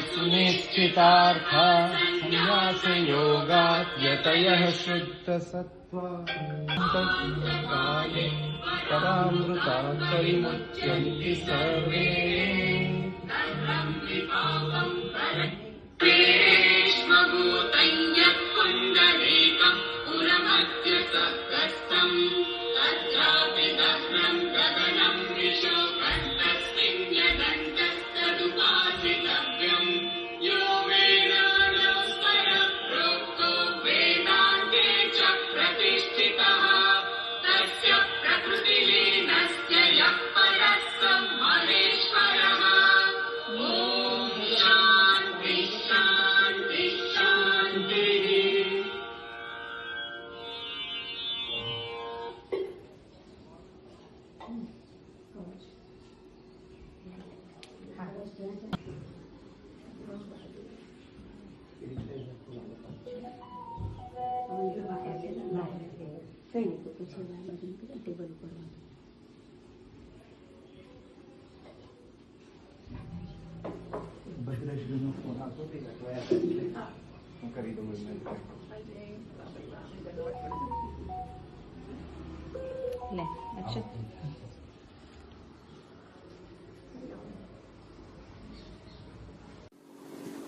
सुनिश्चितार्था संन्यासयोगात् यतयः शुद्धसत्त्वा परामृतात् परिमुच्यन्ति सर्वे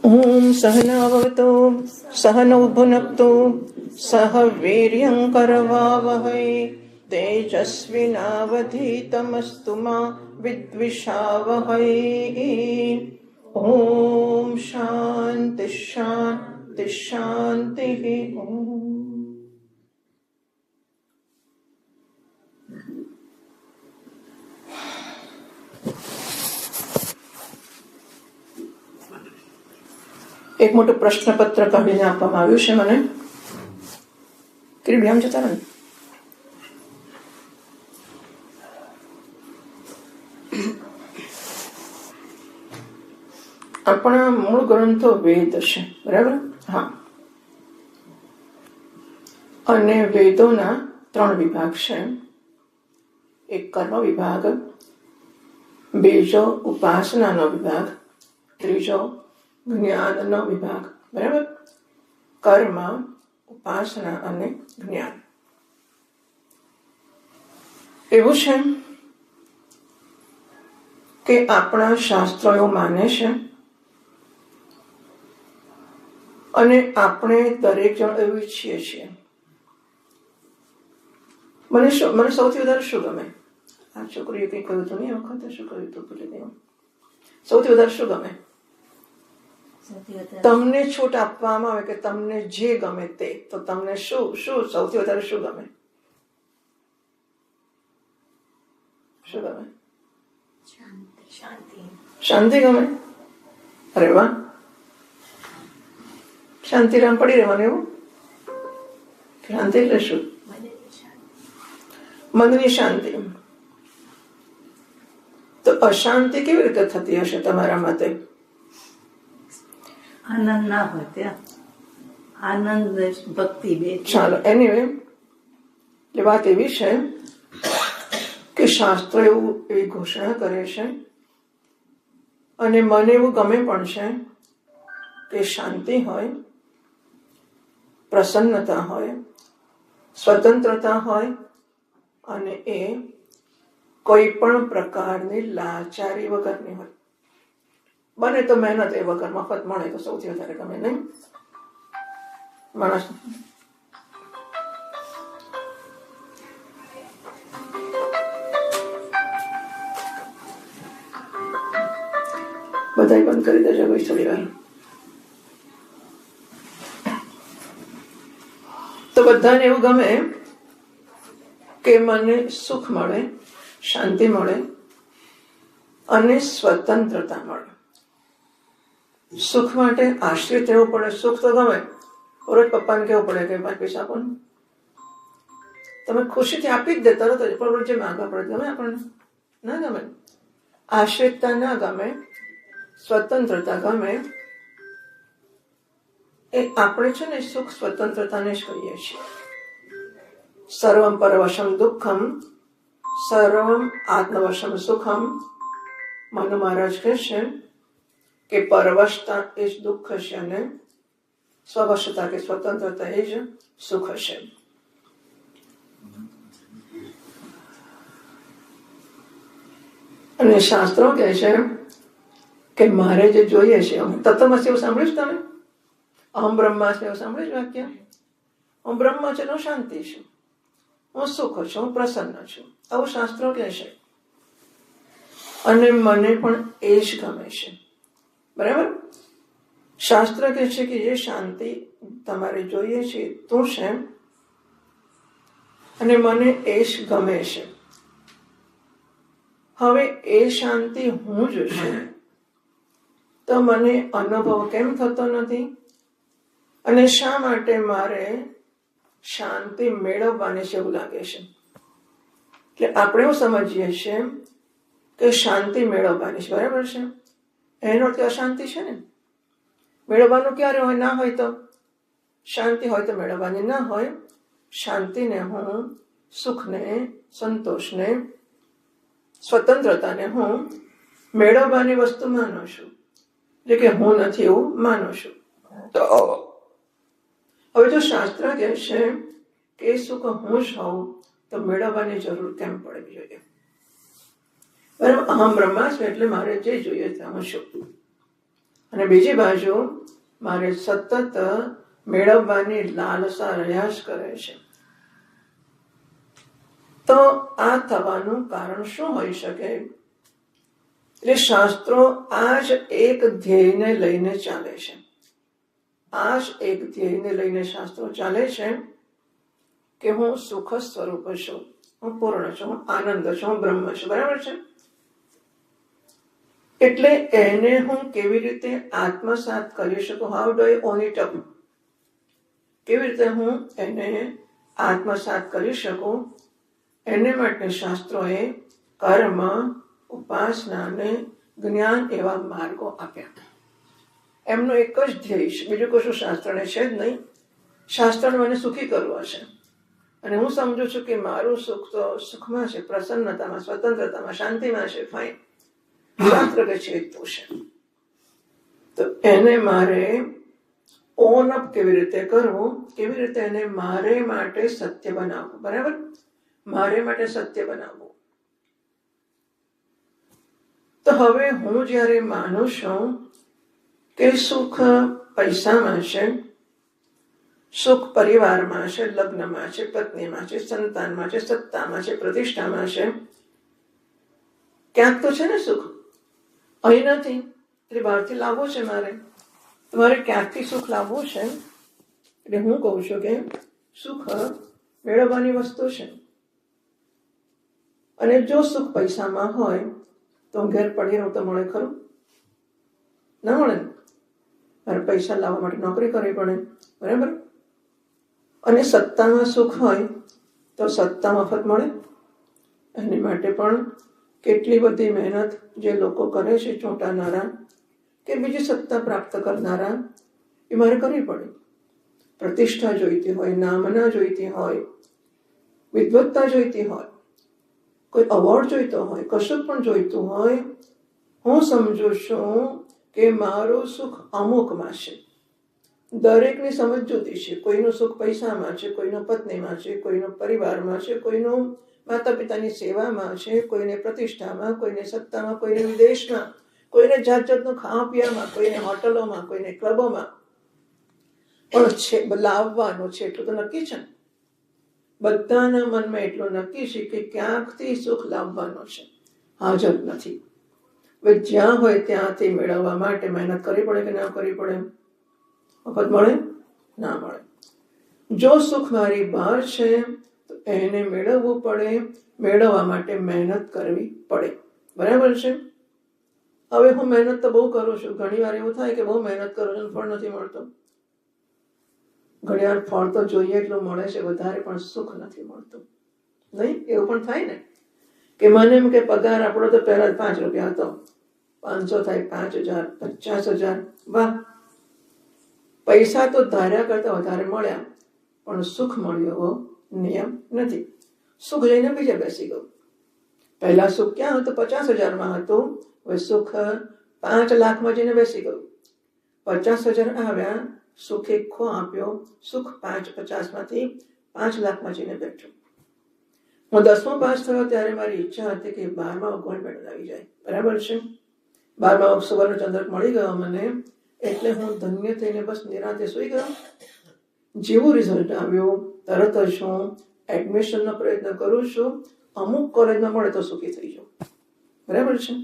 ओम सहनावतु सहनौ भुनक्तु सह वीर्यं करवावहै तेजस्विनावधीतमस्तु मा विद्विषावहै। ओम शांति शांति शांति। ओम એક મોટું પ્રશ્નપત્ર કાઢીને આપવામાં આવ્યું છે મને. કિરીટ જતા ને આપણા મૂળ ગ્રંથો વેદ છે, બરાબર? હા. અને વેદોના 3 વિભાગ છે. એક કર્મ વિભાગ, બીજો ઉપાસનાનો વિભાગ, ત્રીજો જ્ઞાનનો વિભાગ, બરાબર? કર્મ, ઉપાસના અને જ્ઞાન. એવું છે કે આપણા શાસ્ત્રો એવું માને છે અને આપણે દરેક જણ એવું ઈચ્છીએ છીએ. મને સૌથી વધારે શું ગમે? આ છોકરીએ કંઈ કહ્યું હતું નહીં, વખતે શું કહ્યું હતું ભૂલી ગયું. સૌથી વધારે શું ગમે? તમને છૂટ આપવામાં આવે કે તમને જે ગમે તે, તો તમને શું સૌથી વધારે શું ગમે? શું ગમે? શાંતિ ગમે. અરે વાહ, શાંતિરામ પડી રહેવાનું. એવું શાંતિ એટલે શું? મનની શાંતિ. તો અશાંતિ કેવી રીતે થતી હશે તમારા મતે? આનંદ ના હોય ત્યાં આનંદ ભક્તિ બે. ચાલો, એનીવે એટલે વાત એવી છે કે શાસ્ત્રો એવી ઘોષણા કરે છે અને મને એવું ગમે પણ છે કે શાંતિ હોય, પ્રસન્નતા હોય, સ્વતંત્રતા હોય અને એ કોઈ પણ પ્રકારની લાચારી વગરની હોય. બને તો મહેનત એ વગર મફત મળે તો સૌથી વધારે ગમે, નહીં? માણસ બધા બંધ કરી દેજો ભાઈ થોડી વાર. તો બધાને એવું ગમે કે મને સુખ મળે, શાંતિ મળે અને સ્વતંત્રતા મળે. સુખ માટે આશ્રિત રહેવું પડે. સુખ તો ગમે, રોજ પપ્પાને કેવું પડે કે 5 પૈસા આપો ને. તમે ખુશીથી આપી જ દે તરત જ, પણ રોજ જે માંગવા પડે ગમે આપણને? ના ગમે. આશ્રિતતા ના ગમે, સ્વતંત્રતા ગમે. એ આપણે છે ને સુખ સ્વતંત્રતાને જ કહીએ છીએ. સર્વમ પરવશમ દુઃખમ સર્વમ આત્મવશમ સુખમ. મનુ મહારાજ કહે છે કે પરવશતા એ જ દુઃખ છે અને સ્વવશતા કે સ્વતંત્રતા એ જ સુખ છે. અને શાસ્ત્રો કહે છે કે મારે જે જોઈએ છે, તત્વમસી એવું સાંભળ્યું છે તમે? અહમ બ્રહ્માસ્મિ એવું સાંભળ્યું છે વાક્ય? હું બ્રહ્મ છું, હું શાંતિ છું, હું સુખ છું, હું પ્રસન્ન છું, આવું શાસ્ત્રો કહે છે. અને મને પણ એ જ ગમે છે. બરાબર? શાસ્ત્ર કહે છે કે જે શાંતિ તમારે જોઈએ છે તું છે અને મને એ જ ગમે છે. હવે એ શાંતિ હું જ છું તો મને અનુભવ કેમ થતો નથી? અને શા માટે મારે શાંતિ મેળવવાની છે એવું લાગે છે? એટલે આપણે એવું સમજીએ છીએ કે શાંતિ મેળવવાની છે. બરાબર છે? એનો અર્થ અશાંતિ છે ને. મેળવવાનું ક્યારે હોય? ના હોય તો. શાંતિ હોય તો મેળવવાની ના હોય. શાંતિને હું સુખને, સંતોષને, સ્વતંત્રતાને હું મેળવવાની વસ્તુ માનું છું. એટલે કે હું નથી એવું માનું છું. તો હવે જો શાસ્ત્ર કહે છે કે સુખ હું જ હોઉં તો મેળવવાની જરૂર કેમ પડવી જોઈએ? બરાબર? અહમ બ્રહ્માસ્મિ એટલે મારે જે જોઈએ તે હું છું. અને બીજી બાજુ મારે સતત મેળવવાની લાલસા રહ્યા જ કરે છે. તો આ થવાનું કારણ શું હોઈ શકે? એટલે શાસ્ત્રો આ જ એક ધ્યેયને લઈને ચાલે છે. આ જ એક ધ્યેયને લઈને શાસ્ત્રો ચાલે છે કે હું સુખ સ્વરૂપ છું, હું પૂર્ણ છું, હું આનંદ છું, હું બ્રહ્મ છું. બરાબર છે? એટલે એને હું કેવી રીતે આત્મસાત કરી શકું? How do I on it up? કેવી રીતે હું એને આત્મસાત કરી શકું? એને માટે શાસ્ત્રોએ કર્મ, ઉપાસના અને જ્ઞાન એવા માર્ગો આપ્યા. એમનો એક જ ધ્યેય છે, બીજું કશું શાસ્ત્રને છે જ નહીં. શાસ્ત્રને મને સુખી કરવો છે. અને હું સમજુ છું કે મારું સુખ તો સુખમાં છે, પ્રસન્નતામાં, સ્વતંત્રતામાં, શાંતિમાં છે. ફાઇન. શાસ્ત્ર કે છે એટલું છે. તો એને મારે ઓન અપ કેવી રીતે કરવું? કેવી રીતે એને મારે માટે સત્ય બનાવવું? બરાબર? મારે માટે સત્ય બનાવવું. તો હવે હું જ્યારે માનું છું કે સુખ પૈસામાં છે, સુખ પરિવારમાં છે, લગ્નમાં છે, પત્નીમાં છે, સંતાનમાં છે, સત્તામાં છે, પ્રતિષ્ઠામાં છે, ક્યાંક તો છે ને સુખ. અહીં નથી. એટલે બહારથી લાવવું છે મારે. તમારે ક્યાંકથી સુખ લાવવું છે. એટલે હું કહું છું કે સુખ મેળવવાની વસ્તુ છે. અને જો સુખ પૈસામાં હોય તો ઘેર પડી રહું તો મળે ખરું? ના મળે. મારે પૈસા લાવવા માટે નોકરી કરવી પડે. બરાબર? અને સત્તામાં સુખ હોય તો સત્તા મફત મળે? એની માટે પણ કેટલી બધી મહેનત જે લોકો કરે છે, ચૂંટાનારા કે બીજી સત્તા પ્રાપ્ત કરનારા, એ મારે કરવી પડે. પ્રતિષ્ઠા જોઈતી હોય, નામના જોઈતી હોય, વિદ્વત્તા જોઈતી હોય, કોઈ અવોર્ડ જોઈતો હોય, કશું પણ જોઈતું હોય. હું સમજુ છું કે મારું સુખ અમુકમાં છે. દરેકની સમજ જુદી છે. કોઈનું સુખ પૈસામાં છે, કોઈનું પત્નીમાં છે, કોઈનું પરિવારમાં છે, કોઈનું માતા પિતાની સેવામાં છે, કોઈને પ્રતિષ્ઠામાં, કોઈને સત્તામાં, કોઈને વિદેશમાં, કોઈને જાત જાતનું ખાવા પીવામાં, કોઈને હોટલોમાં, કોઈને ક્લબોમાં. પણ છે લાવવાનું છે એટલું તો નક્કી છે. બધાના મનમાં એટલું નક્કી છે કે ક્યાંકથી સુખ લાવવાનું છે. હાજર નથી. હવે જ્યાં હોય ત્યાંથી મેળવવા માટે મહેનત કરવી પડે કે ના કરવી પડે? મફત મળે? ના મળે. જો સુખ મારી બહાર છે તો એને મેળવવું પડે. મેળવવા માટે મહેનત કરવી પડે. બરાબર છે? હવે હું મહેનત તો બહુ કરું છું. ઘણી વાર એવું થાય કે બહુ મહેનત કરું છું, ફળ નથી મળતું. ઘણી વાર ફળ તો જોઈએ એટલું મળે છે વધારે, પણ સુખ નથી મળતું. નહીં? એવું પણ થાય ને કે મને એમ કે પગાર આપણો તો પહેલા 5 રૂપિયા હતો, 500 થાય, 5000, 50000. વાહ! પૈસા તો ધાર્યા કરતા વધારે મળ્યા, પણ સુખ મળ્યો નિયમ નથી. સુખ જઈને બીજે બેસી ગયું. પહેલા સુખ ક્યાં હતું? 50,000 હતું. હવે સુખ 5 લાખમાં જઈને બેસી ગયું. 50,000 આવ્યા, સુખે ખો આપ્યો, સુખ 50માંથી 5 લાખમાં જઈને બેઠું. હું 10મું પાસ થયો ત્યારે મારી ઈચ્છા હતી કે 12માં ગોલ્ડ મેડલ આવી જાય. બરાબર છે? 12માં સુવર્ણ ચંદ્રક મળી ગયો મને, એટલે હું ધન્ય થઈને બસ નિરાંતે સુઈ ગયો. જેવું રિઝલ્ટ આવ્યું તરત જ હું એડમિશનનો પ્રયત્ન કરું છું. અમુક કોલેજમાં મળે તો સુખી થઈ જાઉં. બરાબર છે?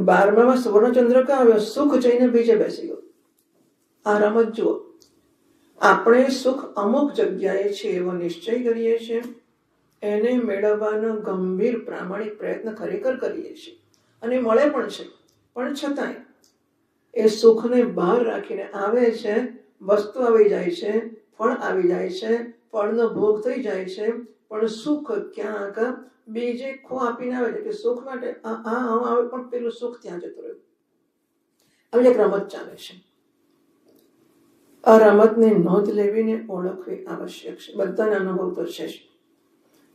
12માં સુવર્ણ ચંદ્રક આવ્યો, સુખ જઈને બીજે બેસી ગયો. આ રમત જુઓ. આપણે સુખ અમુક જગ્યાએ છે એવો નિશ્ચય કરીએ છીએ, એને મેળવવાનો ગંભીર પ્રામાણિક પ્રયત્ન ખરેખર કરીએ છીએ અને મળે પણ છે, પણ છતાંય એ સુખને બહાર રાખીને આવે છે, વસ્તુ આવી જાય છે, ફળ આવી જાય છે, ફળનો ભોગ થઈ જાય છે, પણ સુખ ક્યાંક બીજે ખો આપીને આવે છે કે સુખ માટે આવે, પણ પેલું સુખ ત્યાં જતું રહ્યું. આવી એક રમત ચાલે છે. આ રમતની નોંધ લેવીને ઓળખવી આવશ્યક છે. બધાના અનુભવ તો છે જ,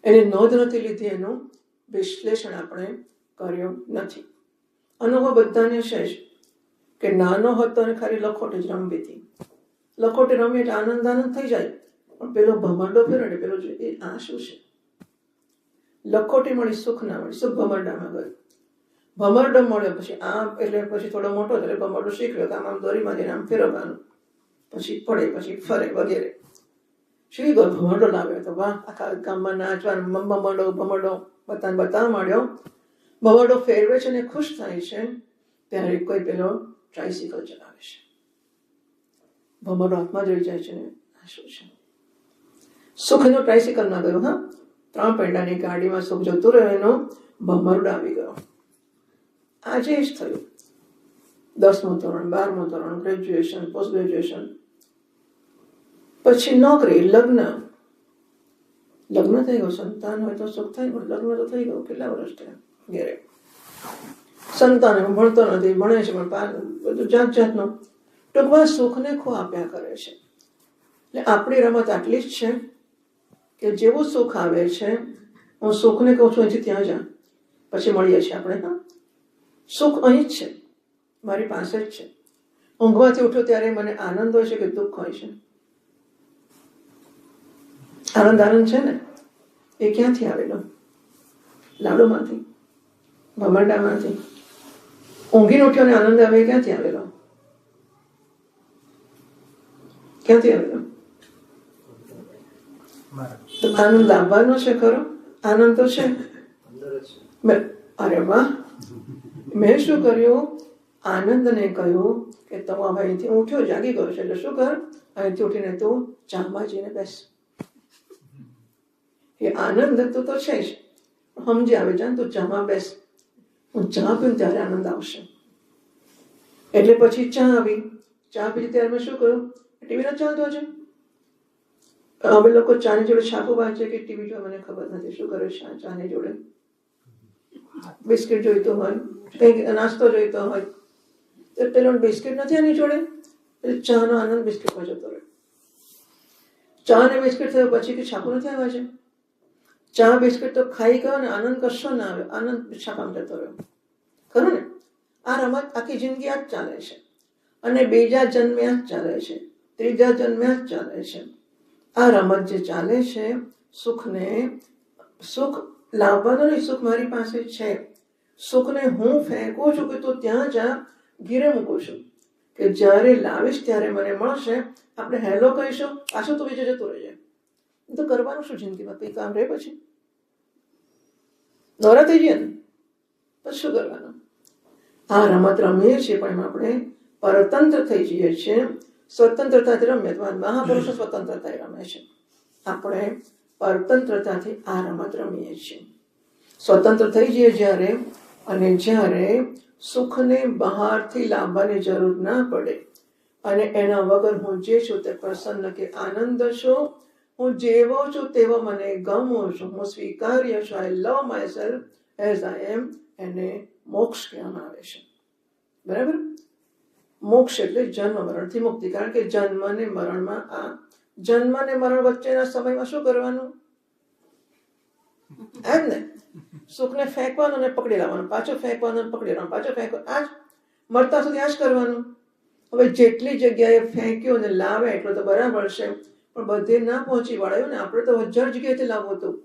એની નોંધ નથી લીધી, એનું વિશ્લેષણ આપણે કર્યું નથી. અનુભવ બધાને છે જ કે નાનો હતો અને ખાલી લખોટી જ રમવી હતી. લખોટી રમી એટલે આનંદ થઈ જાય, પણ પેલો ભમરડો ફેરવે પેલો એ આ શું છે? લખોટી મળી, સુખ ના મળી, સુખ ભમરડામાં ગયું. ભમરડો મળ્યો પછી આ, એટલે પછી થોડો મોટો એટલે ભમરડો શીખ્યો કે આમ દોરીમાં જઈને આમ ફેરવવાનું, પછી પડે, પછી ફરે વગેરે. શી ગયો ભમરડો લાવ્યો તો વાહ, આખા ગામમાં નાચવાનું, ભમરડો બતાવવા માંડ્યો. ભમરડો ફેરવે છે ને ખુશ થાય છે, ત્યારે કોઈ પેલો ટ્રાયસિકલ ચલાવે છે. ભમરડો હાથમાં જોઈ જાય છે ને આ શું છે? સુખનો ટ્રાયસિકલ ના ગયો. હા, 3 પૈડાની ગાડીમાં સુખ જતું રહ્યો, એનો ભમરડો આવી ગયો. આજે જ થયું. 10મું ધોરણ, 12મું ધોરણ, ગ્રેજ્યુએશન, પોસ્ટ ગ્રેજ્યુએશન, પછી નોકરી, લગ્ન થઈ ગયું. સંતાન હોય તો સુખ થાય, પણ લગ્ન તો થઈ ગયું. કેટલા વર્ષ થયા ઘેરે. સંતાન ભણતો નથી, ભણે છે પણ બધું જાત જાતનું. ટૂંકમાં સુખને ખો આપ્યા કરે છે. એટલે આપણી રમત આટલી જ છે કે જેવું સુખ આવે છે, હું સુખને કહું છું અહીંથી ત્યાં જા, પછી મળીએ છીએ આપણે. હા, સુખ અહીં જ છે, મારી પાસે જ છે. ઊંઘમાંથી ઉઠ્યો ત્યારે મને આનંદ હોય છે કે દુઃખ હોય છે? આનંદ છે ને, એ ક્યાંથી આવેલો? લાડુમાંથી, ભમરડામાંથી. ઊંઘીને ઉઠ્યો ને આનંદ આવે, ક્યાંથી આવેલો? ક્યાંથી આવેલો? તો આનંદ લાવવાનો છે ખરો? આનંદ તો છે. અરે વાહ, મેં શું કર્યું? આનંદને કહ્યું કે તમે હવે અહીંથી ઉઠ્યો, જાગી ગયો છે, એટલે શું કર, અહીંથી ઉઠીને તું ચામાં જઈને બેસ. એ આનંદ તો છે જ, સમજી આવે છે, તું ચામાં બેસ. હું ચા પીઉં ત્યારે આનંદ આવશે. એટલે પછી ચા આવી. ચા પીધી ત્યારે મેં શું કર્યું? ટીવી નથી ચાલતો છે. અમે લોકો ચાની જોડે છાપું વાંચે કે ટીવી જોડે, મને ખબર નથી શું કરે છે. ચાની જોડે બિસ્કિટ જોઈતો હોય, કંઈક નાસ્તો જોઈતો હોય, તો પેલો બિસ્કિટ નથી આની જોડે, એટલે ચાનો આનંદ બિસ્કિટમાં જતો રહે. ચા ને બિસ્કિટ થયો પછી કે છાપું નથી આવ્યા છે. ચા બિસ્કિટ તો ખાઈ ગયો ને આનંદ કશો ના આવ્યો, આનંદ છાપામાં જતો રહ્યો. ખરું ને? આ રમત આખી જિંદગી આ જ ચાલે છે. અને બીજા જન્મ્યા જ ચાલે છે, ત્રીજા જન્મ્યા જ ચાલે છે. આ રમત જે ચાલે છે, સુખ લાવવાનો નહીં, સુખ મારી પાસે છે. સુખને હું ફેંકું છું કે તું ત્યાં જા, ઘીરે મૂકું છું કે જ્યારે લાવીશ ત્યારે મને મળશે. આપણે હેલો કહીશું, પાછું તો બીજે જતું રહેજે. તો કરવાનું શું જિંદગીમાં? કંઈ કામ રહે પછી? નવરા થઈ જઈએ ને પછી શું કરવાનું? આ રમત રમીએ છીએ પણ એમાં આપણે પરતંત્ર થઈ જઈએ છીએ. સ્વતંત્રતાથી રમીએ તો મહાપુરુષો સ્વતંત્રતા રમે છે, આપણે પરતંત્રતાથી આ રમત રમીએ છીએ. સ્વતંત્ર થઈ જઈએ જ્યારે, અને જ્યારે સુખને બહારથી લાવવાની જરૂર ના પડે, અને એના વગર હું જે છું તે પ્રસન્ન કે આનંદ છું, હું જેવો છું તેવો મને ગમું છું, હું સ્વીકાર્ય છું, I love my self as I am, એને મોક્ષ કહેવામાં આવે છે. બરાબર? મોક્ષ એટલે જન્મ મરણથી મુક્તિ. કારણ કે જન્મ અને મરણમાં આ જન્મ અને મરણ વચ્ચેના સમયમાં શું કરવાનું? એમ ને, સુખને ફેંકવાનું અને પકડી લાવવાનું, પાછું ફેંકવાનું અને પકડી લાવવાનું, પાછું ફેંકવાનું, આ જ મળતા સુધી આ જ કરવાનું. હવે જેટલી જગ્યાએ ફેંક્યું અને લાવે એટલો તો બરાબર છે, પણ બધે ના પહોંચી વળાયું ને. આપણે તો 1000 જગ્યાએથી લાવવું હતું,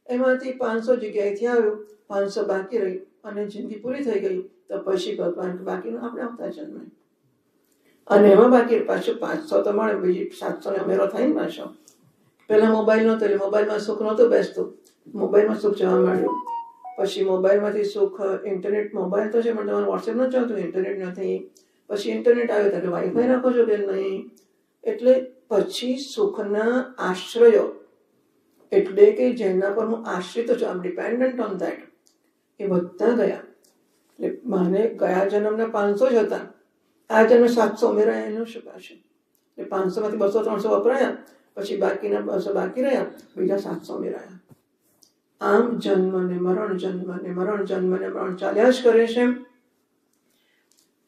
એમાંથી 500 જગ્યાએથી આવ્યું, 500 બાકી રહી અને જિંદગી પૂરી થઈ ગઈ. તો પછી ભગવાન બાકીનું આપણે આવતા જન્મે, અને એમાં બાકી પાછું 500 તો મળે, બીજી 700 ને ઉમેરો થાય ને પાછો. પેલા મોબાઈલ નહોતો એટલે મોબાઈલમાં સુખ નહોતું બેસતું, મોબાઈલમાં સુખ જવા માંડ્યું. પછી મોબાઈલમાંથી સુખ ઇન્ટરનેટ, મોબાઈલ તો છે પણ તમારું વોટ્સએપ ન ચાલતું, ઇન્ટરનેટ નથી. પછી ઇન્ટરનેટ આવ્યું ત્યારે વાઈફાઈ રાખો છો કે નહીં. એટલે પછી સુખના આશ્રયો, એટલે કે જેના પર હું આશ્રિત છું, આમ ડિપેન્ડન્ટ ઓન ધેટ, એ બધા ગયા. એટલે મને ગયા જન્મના 500 જ હતા, આ જન્મે 700 ઉમેરાયા. એનું શું પાછું? એટલે 500 માંથી 200 300 વપરાયા, પછી બાકીના 200 બાકી રહ્યા, બીજા 700 ઉમેરાયા. આમ જન્મ ને મરણ, જન્મ ને મરણ, જન્મ ને મરણ ચાલ્યા જ કરે છે.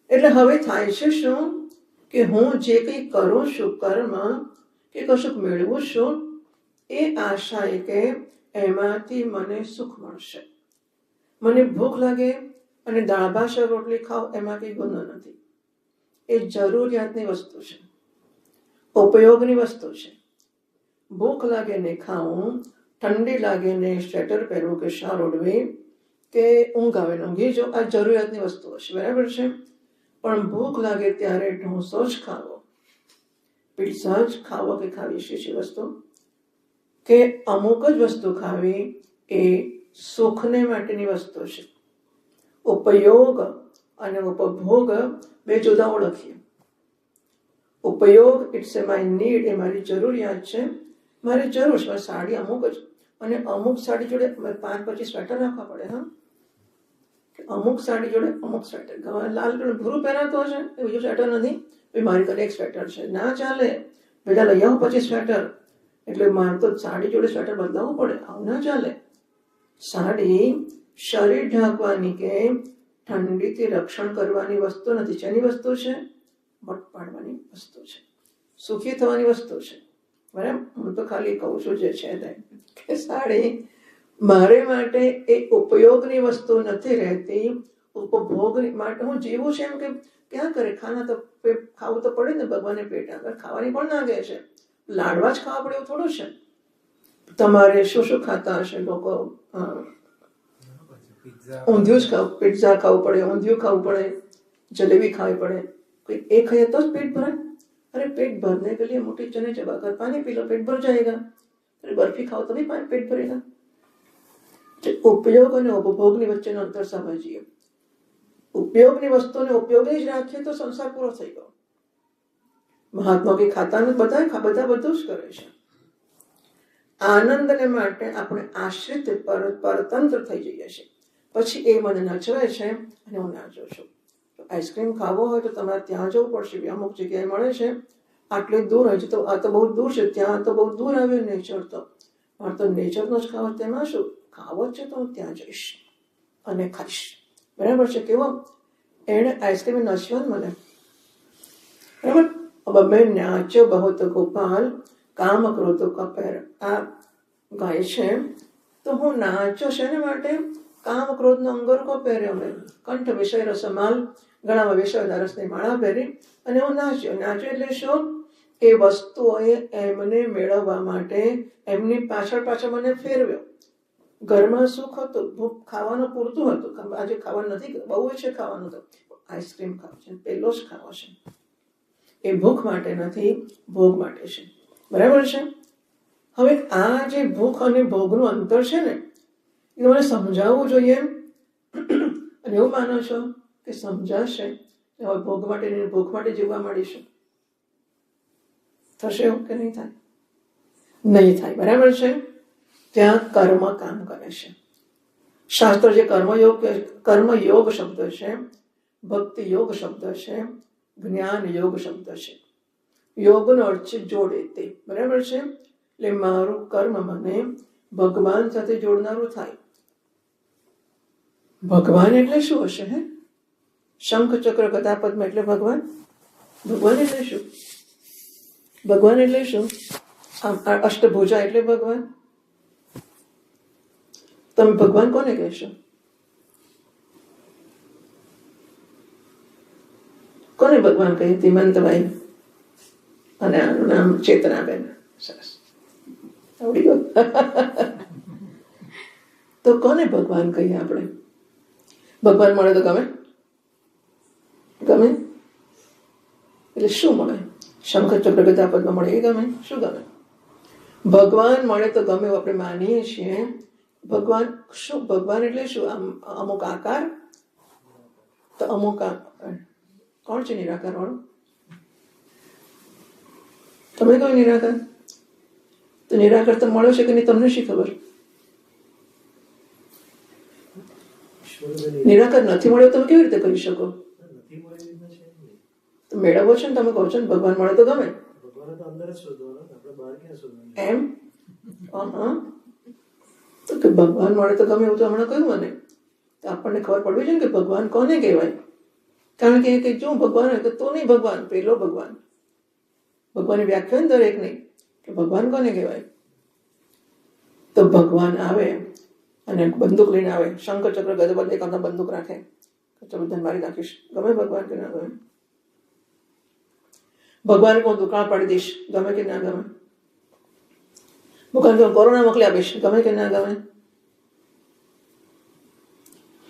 એટલે હવે થાય છે શું કે હું જે કંઈ કરું છું કર્મ કે કશુંક મેળવું છું, એ આશાએ કે એમાંથી મને સુખ મળશે. મને ભૂખ લાગે અને દાળ ભાત શાક રોટલી ખાવ, એમાં કંઈ ગુનો નથી. એ જરૂરિયાતની વસ્તુ છે, ઉપયોગની વસ્તુ છે. ભૂખ લાગે ને ખાવું, ઠંડી લાગે ને સ્વેટર પહેરવું કે શાલ ઓઢવી, કે ઊંઘ આવે ને ઊંઘી જો, આ જરૂરિયાતની વસ્તુઓ છે, બરાબર છે. પણ ભૂખ લાગે ત્યારે ઢોસો જ ખાવો, પીઝા જ ખાવો કે ખાવી શીશી વસ્તુ, કે અમુક જ વસ્તુ ખાવી, એ સુખને માટેની વસ્તુ છે. ઉપયોગ અને ઉપભોગ બે જુદા ઓળખીએ. ઉપયોગ ઇટ્સ એ માય નીડ, એ મારી જરૂરિયાત છે, મારી જરૂર છે. સાડી અમુક જ, અને અમુક સાડી જોડે 5-25 સ્વેટર રાખવા પડે. હા, અમુક સાડી જોડે અમુક સ્વેટર, લાલ કલર ભૂરું પહેરાતો હશે એ બીજું સ્વેટર નથી, મારી ઘરે એક સ્વેટર છે, ના ચાલે, ભેગા લઈ આવું 25 સ્વેટર. એટલે મારે તો સાડી જોડે સ્વેટર બદલાવવું પડે, આવું ના ચાલે. સાડી શરીર ઢાંકવાની કે ઠંડીથી રક્ષણ કરવાની વસ્તુ નથી. શેની વસ્તુ છે? વટ પાડવાની વસ્તુ છે, સુખી થવાની વસ્તુ છે, બરાબર. હું તો ખાલી કહું છું જે છે તે, કે સાડી મારે માટે એ ઉપયોગની વસ્તુ નથી રહેતી, ઉપભોગની માટે. હું જીવું છે એમ કે ક્યાં કરે, ખાના તો ખાવું તો પડે ને, ભગવાને પેટ આગળ ખાવાની પણ ના કહે છે, લાડવા જ ખાવા પડે એવું થોડું છે. તમારે શું શું ખાતા હશે લોકો? ઊંધિયું જ ખાવું, પિઝા ખાવું પડે, ઊંધિયું ખાવું પડે, જલેબી ખાવી પડે. કોઈ એ ખાઈએ તો જ પેટ ભરાય? અરે પેટ ભરને કે લીએ મોટી ચને ચબાકર પાણી પી લો, પેટ ભર જાएगा. અરે બરફી ખાઓ તો भी પેટ ભરેगा. ઉપયોગ અને ઉપભોગની વચ્ચેનો અંતર સમજીએ. ઉપયોગની વસ્તુને ઉપયોગી જ રાખીએ તો સંસાર પૂરો થઈ ગયો. મહાત્મા કે ખાતા નથી, બધા બધું જ કરે છે. આનંદને માટે આપણે આશ્રિત પરતંત્ર થઈ જઈએ છીએ. પછી એ મને નચવે છે અને હું નાચું છું. આઈસ્ક્રીમ ખાવો હોય તો તમારે ત્યાં જવું પડશે, અમુક જગ્યાએ મળે છે, આટલે દૂર હોય છે, તો આ તો બહુ દૂર છે, ત્યાં તો બહુ દૂર આવ્યું નેચર. તો મારે તો નેચરનો જ ખાવો, તેમાં શું ખાવો જ છે, તો હું ત્યાં જઈશ અને ખાઈશ, બરાબર છે. કેવો એને આઈસ્ક્રીમ નચવા મને, બરાબર. अब मैं नाचो बहुत गोपाल કામ ક્રોધો કપેર, આ ગાય છે. તો હું નાચો છે ને માટે કામ ક્રોધનો અંગરખો પહેર્યો, મેં કંઠ વિષય રસમાલ, ગળામાં વિષય રસની માળા પહેરી અને હું નાચ્યો. નાચ્યો એટલે શું? એ વસ્તુઓએ એમને મેળવવા માટે એમની પાછળ મને ફેરવ્યો. ઘરમાં સુખ હતું, ભૂખ ખાવાનું પૂરતું હતું, આજે ખાવાનું નથી, બહુ છે ખાવાનું, તો આઈસ્ક્રીમ ખાવ છે, પેલો જ ખાવો છે. એ ભૂખ માટે નથી, ભોગ માટે છે, બરાબર છે. હવે આ જે ભૂખ અને ભોગનું અંતર છે ને, એ મને સમજાવવું જોઈએ. અને એવું માનો છો કે સમજાશે હવે ભોગ માટે ભૂખ માટે જીવવા માંડીશું? થશે એવું કે નહીં થાય? નહીં થાય, બરાબર છે. ત્યાં કર્મ કામ કરે છે. શાસ્ત્ર જે કર્મયોગ શબ્દ છે, ભક્તિ યોગ શબ્દ છે, જ્ઞાન યોગ શબ્દ છે. યોગનો અર્થ છે જોડે તે, બરાબર છે. એટલે મારું કર્મ મને ભગવાન સાથે જોડનારું થાય. ભગવાન એટલે શું હશે? હે, શંખ ચક્ર ગદા પદ્મ એટલે ભગવાન? ભગવાન એટલે શું? ભગવાન એટલે શું? અષ્ટભુજા એટલે ભગવાન. તમે ભગવાન કોને કહેશો? કોને ભગવાન કહી? ધીમંતભાઈ અને આનું નામ ચેતનાબેન. સરસ, આવડી ગયું. તો કોને ભગવાન કહીએ આપણે? ભગવાન મળે તો ગમે? ગમે એટલે શું મળે? શંકર ચક્ર ગદા પદ્મ મળે એ ગમે? શું ગમે? ભગવાન મળે તો ગમે એવું આપણે માનીએ છીએ. ભગવાન શું? ભગવાન એટલે શું? અમુક આકાર? તો અમુક કોણ છે નિરાકાર વાળું? તમે કહો નિરાકાર. તો નિરાકાર તો મળ્યો છે કે નહીં તમને શી ખબર? નિરાકાર નથી મળ્યો તમે કેવી રીતે કરી શકો? તો મેળવવો છે ને, તમે કહો છો ને ભગવાન મળે તો ગમે એમ. તો કે ભગવાન મળે તો ગમે એવું તો હમણાં કહ્યું મને. તો આપણને ખબર પડવી છે ને કે ભગવાન કોને કહેવાય. કારણ કે જો ભગવાન હોય તો નહીં ભગવાન, પેલો ભગવાન. ભગવાનની વ્યાખ્યા દરેક નહીં કે ભગવાન કોને કહેવાય. તો ભગવાન આવે અને બંદૂક લઈને આવે, શંકર ચક્ર ગદા બદલે એક બંદૂક રાખે, ચલો ધન મારી નાખીશ. ગમે ભગવાન કે ના ગમે? ભગવાન કહું દુકાળ પાડી દઈશ, ગમે કે ના ગમે? ભગવાન કહું કોરોના મોકલી આપીશ, ગમે કે ના ગમે?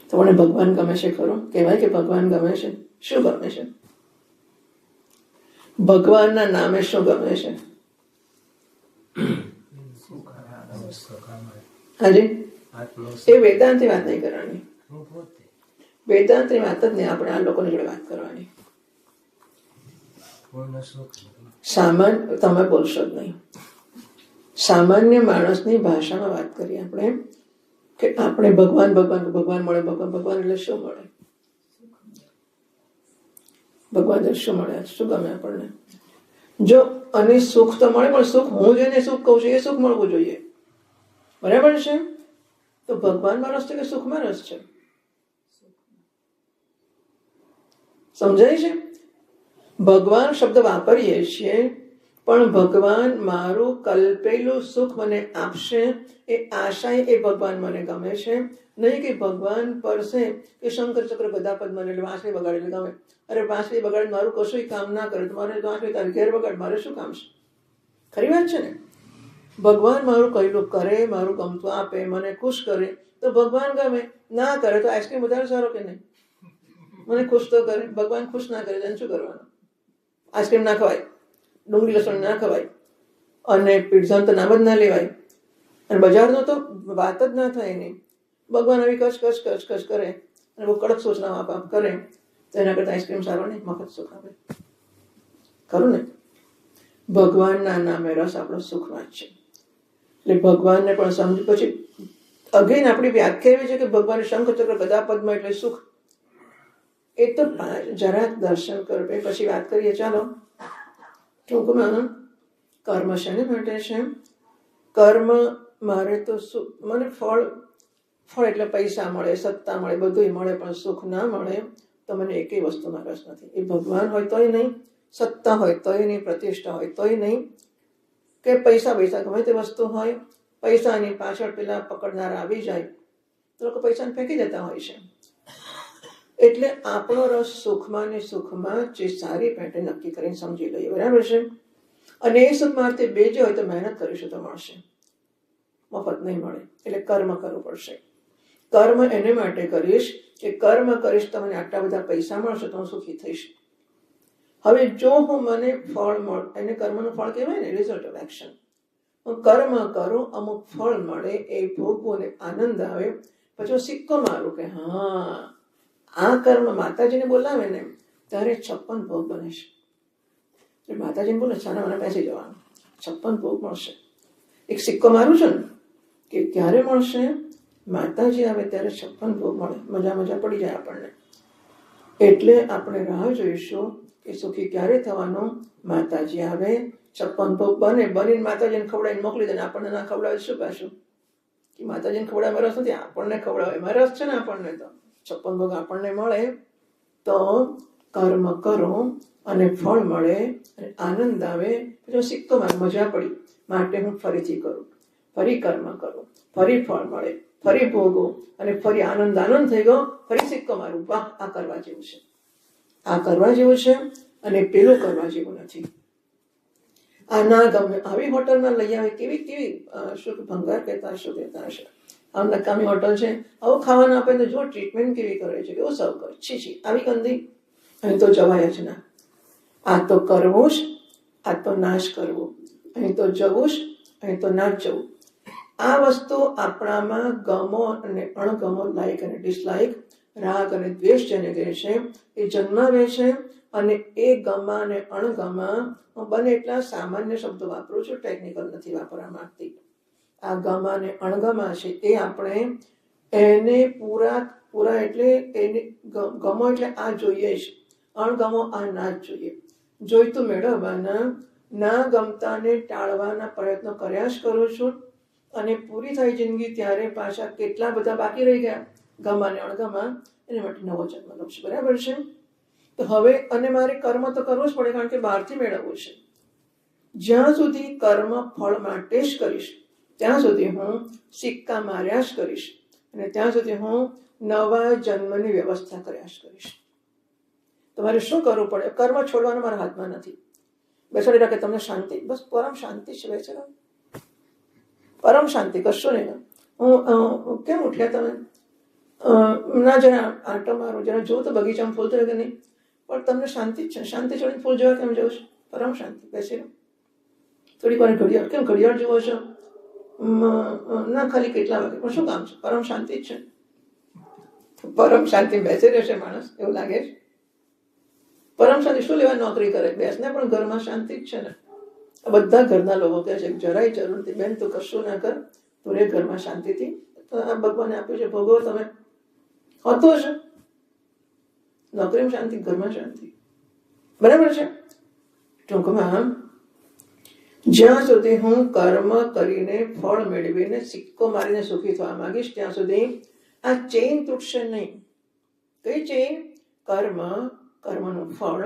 તો મને ભગવાન ગમે છે ખરો? કહેવાય કે ભગવાન ગમે છે? શું ગમે છે? ભગવાનના નામે શું ગમે છે? હાજી, એ વેદાંતની વાત નહીં કરવાની. વેદાંતની વાત જ નહીં આપણે આ લોકોની જોડે વાત કરવાની. સામાન્ય તમે બોલશો જ નહીં. સામાન્ય માણસની ભાષામાં વાત કરીએ આપણે કે આપણે ભગવાન ભગવાન ભગવાન મળે. ભગવાન ભગવાન એટલે શું મળે? ભગવાન એટલે શું મળે? શું ગમે આપણને? જો અને સુખ તો મળે, પણ સુખ હું જેને સુખ કહું છું એ સુખ મળવું જોઈએ. બરાબર છે? તો ભગવાનમાં રસ છે કે સુખમાં રસ છે? સમજાય છે? ભગવાન શબ્દ વાપરીએ છીએ પણ ભગવાન મારું કલ્પેલું સુખ મને આપશે એ આશા એ ભગવાન મને ગમે છે. નહીં કે ભગવાન પરસે કે શંકર ચક્ર ગદા પદ્મ એટલે વાંસળી બગાડે ગમે. અરે વાંસળી બગાડે મારું કશું કામ ના કરે, મારે વાંસળી તારી ઘેર બગાડ, મારે શું કામ છે? ખરી વાત છે ને? ભગવાન મારું કહેલું કરે, મારું ગમતું આપે, મને ખુશ કરે તો ભગવાન ગમે. ના કરે તો આઈસ્ક્રીમ વધારે સારો કે નહીં? મને ખુશ તો કરે. ભગવાન ખુશ ના કરે તેને શું કરવાનું? આઈસ્ક્રીમ ના ખવાય, ડુંગળી લસણ ના ખવાય, અને પીઝા તો નામ જ ના લેવાય, અને બજારનો તો વાત જ ના થાય એની. ભગવાન આવી કચ કચ કચ કચ કરે અને બહુ કડક સૂચના આપ કરે તો એના કરતા આઈસ્ક્રીમ સારો નહીં, મફત સુખ આપે. ખરું ને? ભગવાનના નામે રસ આપણો સુખમાં જ છે. એટલે ભગવાનને પણ સમજ. પછી અગેન આપણી વ્યાખ્યા એવી છે કે ભગવાન શંખ ચક્ર ગદા પદ્મ એટલે સુખ. એ તો જરાક દર્શન કરો પછી વાત કરીએ. ચાલો ટૂંકમાં કર્મ શેને માટે છે? કર્મ મારે તો સુખ, મને ફળ એટલે પૈસા મળે, સત્તા મળે, બધું મળે, પણ સુખ ના મળે તો મને એકેય વસ્તુમાં રસ નથી. એ ભગવાન હોય તોય નહીં, સત્તા હોય તોય નહીં, પ્રતિષ્ઠા હોય તોય નહીં, કે પૈસા ગમે તે વસ્તુ હોય, પૈસાની પાછળ પેલા પકડનારા આવી જાય તો લોકો પૈસાને ફેંકી જતા હોય છે. એટલે આપણો રસ સુખમાં ને સુખમાં જે સારી પેટે નક્કી કરીને સમજી લઈએ. બરાબર છે? અને એ સુખ માટે બે જે હોય તો મહેનત કરીશું તો મળશે, મફત નહીં મળે. એટલે કર્મ કરવું પડશે. કર્મ એને માટે કરીશ કે કર્મ કરીશ તો મને આટલા બધા પૈસા મળશે તો હું સુખી થઈશ. હવે જો હું મને ફળ મળે, એને કર્મનું ફળ કહેવાય ને, રિઝલ્ટ ઓફ એક્શન. હું કર્મ કરું, અમુક ફળ મળે, એ ભોગવું ને આનંદ આવે, પછી હું સિક્કો મારું કે હા આ કર્મ માતાજીને બોલાવે ને ત્યારે 56 ભોગ બને છે. એટલે માતાજીને બોલે છાના મને બેસી જવાનું, 56 ભોગ મળશે. એક સિક્કો મારું છું ને કે ક્યારે મળશે? માતાજી આવે ત્યારે 56 ભોગ મળે, મજા પડી જાય આપણને. એટલે આપણે રાહ જોઈશું કે સુખી ક્યારે થવાનું? માતાજી આવે, 56 ભોગ બનીને માતાજીને ખવડાવીને મોકલી દે. આપણને ના ખવડાવે શું પાછું? કે માતાજીને ખવડાવવામાં રસ નથી, આપણને ખવડાવે એમાં રસ છે ને. આપણને તો 56 ભોગ આપણને મળે તો કર્મ કરો અને ફળ મળે અને આનંદ આવે. પછી સિક્કો મજા પડી, માટે હું ફરીથી કરું, ફરી કર્મ કરું, ફરી ફળ મળે, ફરી ભોગો, અને ફરી આનંદ થઈ ગયો, ફરી સિક્કો મારું. વાહ, આ કરવા જેવું છે, આ કરવા જેવું છે, અને પેલું કરવા જેવું નથી. આ ના ગમે. આવી હોટલમાં લઈ આવે, કેવી કેવી શું ભંગાર કહેતા શું કહેતા હશે, આમ નકામી હોટલ છે, આવું ખાવાનું આપે તો જો ટ્રીટમેન્ટ કેવી કરે છે, કેવું સર્વ કરે. છી, આવી ગંદી. અહીં તો જવાય જ ના. આ તો કરવું જ, આ તો નાશ કરવો, અહીં તો જવું જ, અહીં તો ના જવું. આ વસ્તુ આપણામાં ગમો અને અણગમો, લાઈક અને ડિસલાઈક, રાગ અને દ્વેષ જેને કહે છે એ જન્માવે છે. અને એ ગમા અને અણગમા, હું બને એટલા સામાન્ય શબ્દો વાપરું છું, ટેકનિકલ નથી વાપરવા માંગતી. આ ગમા અને અણગમા છે એ આપણે એને પૂરા એટલે એને ગમો એટલે આ જોઈએ જ, અણગમો આ ના જ જોઈએ. જોઈતું મેળવવાના, ના ગમતાને ટાળવાના પ્રયત્નો કર્યા જ કરું છું. અને પૂરી થઈ જિંદગી ત્યારે પાછા કેટલા બધા બાકી રહી ગયા ગમા અને અણગમા, એના માટે નવો જન્મ લઉં છું. બરાબર છે? તો હવે અને મારે કર્મ તો કરવું જ પડે, કારણ કે બહારથી મેળવવું છે. જ્યાં સુધી કર્મ ફળ માટે જ કરીશ ત્યાં સુધી હું સિક્કા માર્યા જ કરીશ, અને ત્યાં સુધી હું નવા જન્મની વ્યવસ્થા કર્યા જ કરીશ. તમારે શું કરવું પડે? કર્મ છોડવાનું મારા હાથમાં નથી. બેસાડી રાખે તમને શાંતિ, બસ પરમ શાંતિ છે. બેસાડો, પરમ શાંતિ, કશું નહીં. હું કેમ ઉઠ્યા તમે? ના જરા આંટો મારો, જરા જો તો બગીચામાં ફૂલ થયો કે નહીં, પણ તમને શાંતિ જ છે. શાંતિ છોડીને ફૂલ જોવા કેમ જવું છે? પરમ શાંતિ. બેસી રહો. થોડીક વાર ઘડિયાળ, કેમ ઘડિયાળ જુઓ છો? ના, ખાલી કેટલા વાગે, પણ શું કામ છે? પરમ શાંતિ જ છે. પરમ શાંતિ બેસી રહેશે માણસ, એવું લાગે છે? પરમ શાંતિ શું લેવા નોકરી કરે? બેસને પણ ઘરમાં શાંતિ જ છે ને. બધા ઘરના લોકો કહે છે જરાય જરૂર નથી બેન, તું કશું ના કર, તું રે ઘરમાં શાંતિથી. તો આ ભગવાને આપ્યું છે, ભોગવો તમે. હોતું છે નોકરીમાં શાંતિ, ઘરમાં શાંતિ. બરાબર છે? ટૂંકમાં, જ્યાં સુધી હું કર્મ કરીને ફળ મેળવીને સિક્કો મારીને સુખી થવા માંગીશ ત્યાં સુધી આ ચેઇન તૂટશે નહીં. કઈ ચેઇન? કર્મ, કર્મનું ફળ,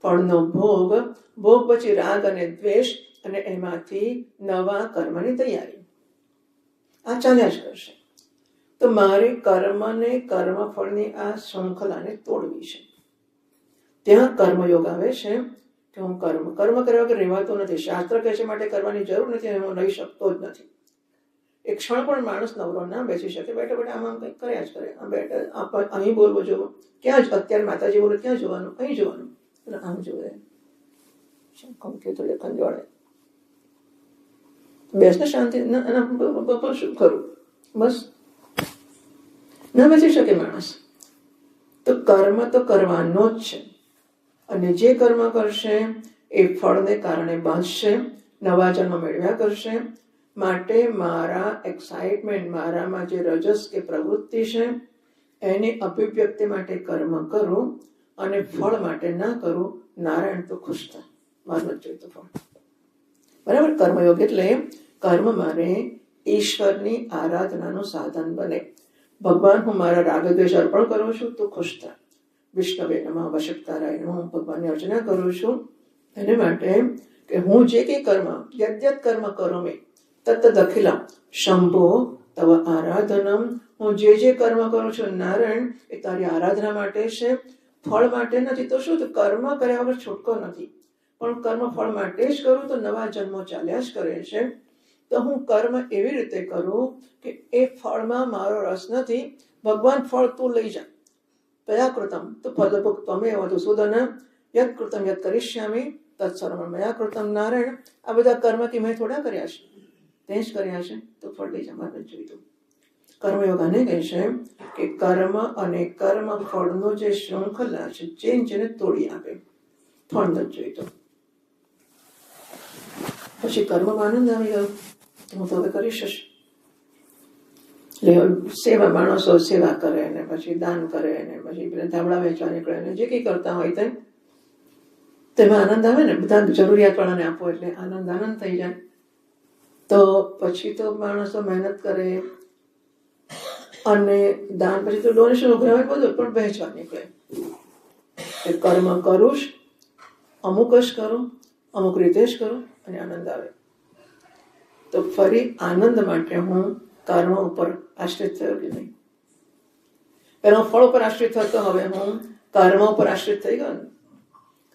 ફળનો ભોગ, ભોગ પછી રાગ અને દ્વેષ, અને એમાંથી નવા કર્મની તૈયારી. આ ચાલ્યા જ કરશે. તો મારે કર્મને, કર્મફળની આ શૃંખલાને તોડવી છે. ત્યાં કર્મયોગ આવે છે કે હું કર્મ કર્યા વગર રહેવાતો નથી. શાસ્ત્ર કહે છે માટે કરવાની જરૂર નથી, અને હું રહી શકતો જ નથી. એક ક્ષણ પણ માણસ નવરો ના બેસી શકે. બેઠા બેઠા આમ કંઈક કર્યા જ કરે. બેઠા અહીં બોલવું જોવું, ક્યાં જ અત્યારે માતાજી બોલે ક્યાં જોવાનું? અહીં જોવાનું. આમ જોવે, થોડી ખંજવાળે, બેસને શાંતિ. શું કરું? બસ ના બેસી શકે માણસ. તો કર્મ તો કરવાનો જ છે, અને જે કર્મ કરશે એ ફળને કારણે બાંધશે, નવા જન્મ મેળવ્યા કરશે. માટે મારા એક્સાઇટમેન્ટ, મારામાં જે રજસ કે પ્રવૃત્તિ છે એની અભિવ્યક્તિ માટે કર્મ કરું, અને ફળ માટે ના કરું. નારાયણ તો ખુશ થાય, મારું જ જોઈતું ફળ. બરાબર? કર્મયોગ એટલે કર્મ મારે ઈશ્વરની આરાધનાનું સાધન બને. ભગવાન, હું મારા રાગ દ્વેષ અર્પણ કરું છું, તું ખુશ થા. વિષ્ણવે નમઃ, વશક્તારાય નમઃ, હું ભગવાનની અર્ચના કરું છું. એને માટે કે હું જે કંઈ કર્મ, યદ્યત કર્મ કરોમિ તત્તદ અખિલમ શંભો તવ આરાધનમ. હું જે કર્મ કરું છું નારાયણ, એ તારી આરાધના માટે છે, ફળ માટે નથી. તો શું? કર્મ કર્યા વગર છૂટકો નથી, પણ કર્મ ફળ માટે જ કરું તો નવા જન્મો ચાલ્યા જ કરે છે. તો હું કર્મ એવી રીતે કરું કે એ ફળમાં મારો રસ નથી. ભગવાન, ફળ તું લઈ જા. કયા કૃતમ તો ફલભોગ ત્વમેવ મધુસૂદન, યત કૃતમ યત કરિષ્યામિ તત્સર્વમ મયા કૃતમ. નારાયણ, આ બધા કર્મ કે મેં થોડા કર્યા છે, તે જ કર્યા છે, તો ફળ લઈ જા. મારે જોઈતું. કર્મયોગ આને કહે છે કે કર્મ અને કર્મ ફળનો જે શૃંખલા છે જેને તોડી આપે. ફળ નથી જોઈતું. પછી કર્મમાં આનંદ આવી ગયો, હું તો હવે કરીશ જ. સેવા, માણસો સેવા કરે ને પછી દાન કરે ને પછી ધાબળા વેચવા નીકળે ને જે કંઈ કરતા હોય તેમાં આનંદ આવે ને. બધા જરૂરિયાત વાળાને આપો એટલે આનંદ થઈ જાય. તો પછી તો માણસો મહેનત કરે અને દાન, પછી તો ડોનેશન ઉઘરાવે બધું, પણ વહેંચવા નીકળે. કર્મ કરું જ, અમુક જ કરું, અમુક રીતે જ કરું, અને આનંદ આવે. તો ફરી આનંદ માટે હું કર્મ ઉપર આશ્રિત થયો કે નહીં? પેલા ફળ ઉપર આશ્રિત હતો, હવે હું કર્મ ઉપર આશ્રિત થઈ ગયો ને.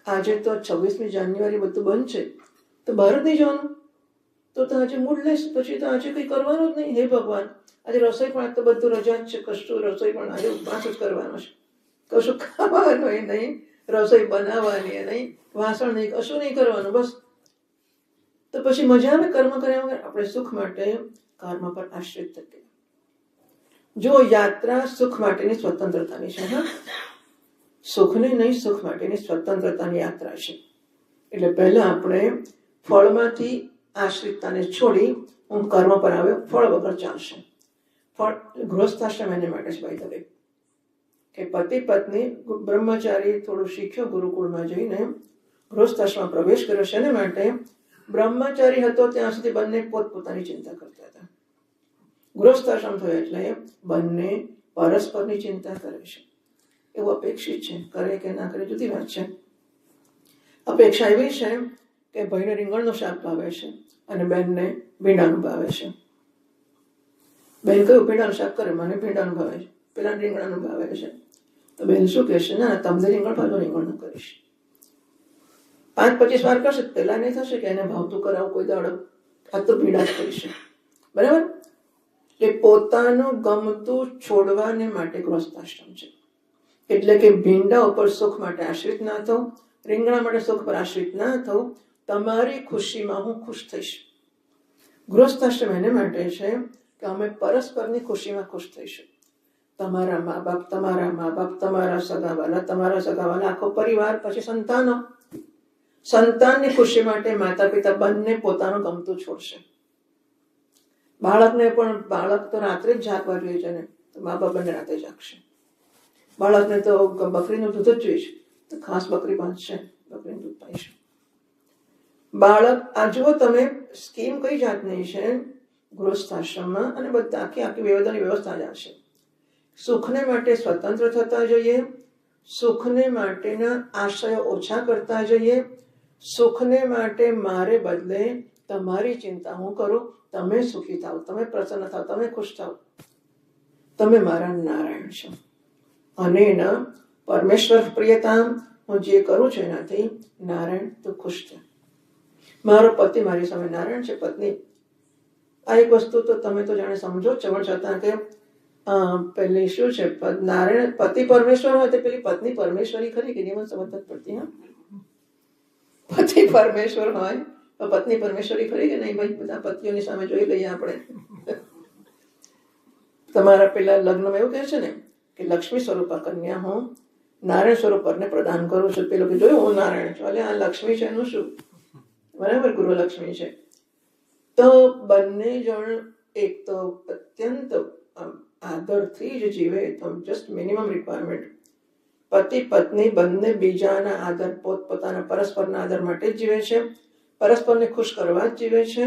આજે તો 26મી જાન્યુઆરી બધું બંધ છે, તો બહાર જ નહીં જવાનું, તો આજે મૂડ લેશ, પછી તો આજે કંઈ કરવાનું જ નહીં. હે ભગવાન, આજે રસોઈ પણ તો બધું રજા જ છે, કશું રસોઈ પણ આજે ઉપવાસ જ કરવાનો છે, કશું ખાવાનું એ નહીં, રસોઈ બનાવવાની નહીં, વાસણ નહીં, કશું નહીં કરવાનું, બસ. તો પછી મજા આવે કર્મ કર્યા વગર? આપણે સુખ માટે કર્મ પર આશ્રિત થઈએ. જો યાત્રા સુખ માટેની સ્વતંત્રતાની છે, હા, સુખની નહીં, સુખ માટેની સ્વતંત્રતાની યાત્રા છે. એટલે પહેલા આપણે ફળમાંથી આશ્રિતતાને છોડી હું કર્મ પર આવ્યો, ફળ વગર ચાલશે. ફળ ગૃહસ્થાશ્રમ એને માટે છે ભાઈ. તમે કે પતિ પત્ની બ્રહ્મચારી થોડું શીખ્યો, ગુરુકુળમાં જઈને ગૃહસ્થાશ્રમમાં પ્રવેશ કર્યો છે. એને માટે બ્રહ્મચારી હતો ત્યાં સુધી બંને પોતપોતાની ચિંતા કરતા હતા. ગૃહસ્થાશ્રમ થયો એટલે બંને પરસ્પરની ચિંતા કરે છે. એવું અપેક્ષિત છે, કરે કે ના કરે જુદી વાત છે. અપેક્ષા એવી છે કે ભાઈને રીંગણનું શાક ભાવે છે અને બેનને ભીંડાનું ભાવે છે. બેન કયું ભીંડાનું શાક કરે, મને ભીંડાનું ભાવે છે, પેલા રીંગણાનું ભાવે છે. તો બેન શું કહેશે? ના, તમને રીંગણ ભાવે, રીંગણનું કરીશ. 5-25 વાર કરશે, પેલા નહીં થશે કે એને ભાવતું કરાવું કોઈ દાડો, આ તો ભીંડા જ કરીશે. બરાબર? એ પોતાનું ગમતું છોડવાને માટે ગૃહસ્થાશ્રમ છે. એટલે કે ભીંડા ઉપર સુખ માટે આશ્રિત ના થવું, રીંગણા માટે સુખ પર આશ્રિત ના થવું. તમારી ખુશીમાં હું ખુશ થઈશ. ગૃહસ્થાશ્રમ એને માટે છે કે અમે પરસ્પરની ખુશીમાં ખુશ થઈશું. તમારા મા બાપ, તમારા સગાવાલા, આખો પરિવાર, પછી સંતાનો. સંતાનની ખુશી માટે માતા પિતા બંને પોતાનું ગમતું છોડશે. બાળકને પણ, બાળક તો રાત્રે જ જાગવા જોઈએ છે ને, તો મા બાપ બંને રાતે જાગશે. બાળકને તો બકરીનું દૂધ જ જોઈએ છે, તો ખાસ બકરી બાંધશે, બકરીનું દૂધ પાઈશે. બાળક, આ જુઓ તમે, સ્કીમ કઈ જાતની છે ગૃહસ્થાશ્રમમાં, અને બધા આખી વ્યવસ્થાની વ્યવસ્થા જ હશે. સુખને માટે સ્વતંત્ર થતા જઈએ, સુખને માટેના આશયો ઓછા કરતા જઈએ, સુખને માટે મારે બદલે તમારી ચિંતા હું કરું, તમે સુખી થાવ, તમે પ્રસન્ન થાવ, તમે ખુશ થાવ, તમે મારા નારાયણ છો. અને એના પરમેશ્વર પ્રિયતા, હું જે કરું છું એનાથી નારાયણ તો ખુશ છે. મારો પતિ મારી સામે નારાયણ છે, પત્ની. આ એક વસ્તુ તો તમે તો જાણે સમજો છો, પણ છતાં કે પેલી શું છે, નારાયણ પતિ પરમેશ્વર હોય તો પેલી પત્ની પરમેશ્વરી ખરી કે નહીં, સમજ નથી પડતી. હા, પતિ પરમેશ્વર હોય તો પત્ની પરમેશ્વરી ખરી કે નહીં? ભાઈ, બધા પતિઓની સામે જોઈ લઈએ આપણે. તમારા પેલા લગ્નમાં એવું કહે છે ને કે લક્ષ્મી સ્વરૂપા કન્યા હું નારાયણ સ્વરૂપને પ્રદાન કરું છું. પેલો કે જોયું હું નારાયણ છું, એટલે આ લક્ષ્મી છે એનું શું? બરાબર, ગૃહલક્ષ્મી છે. તો બંને જણ એક તો અત્યંત આદરથી જ જીવે, તો જસ્ટ મિનિમમ રિક્વાયરમેન્ટ. પતિ પત્ની બંને બીજાના આદર, પોતપોતાના પરસ્પરના આદર માટે જ જીવે છે, પરસ્પરને ખુશ કરવા જ જીવે છે.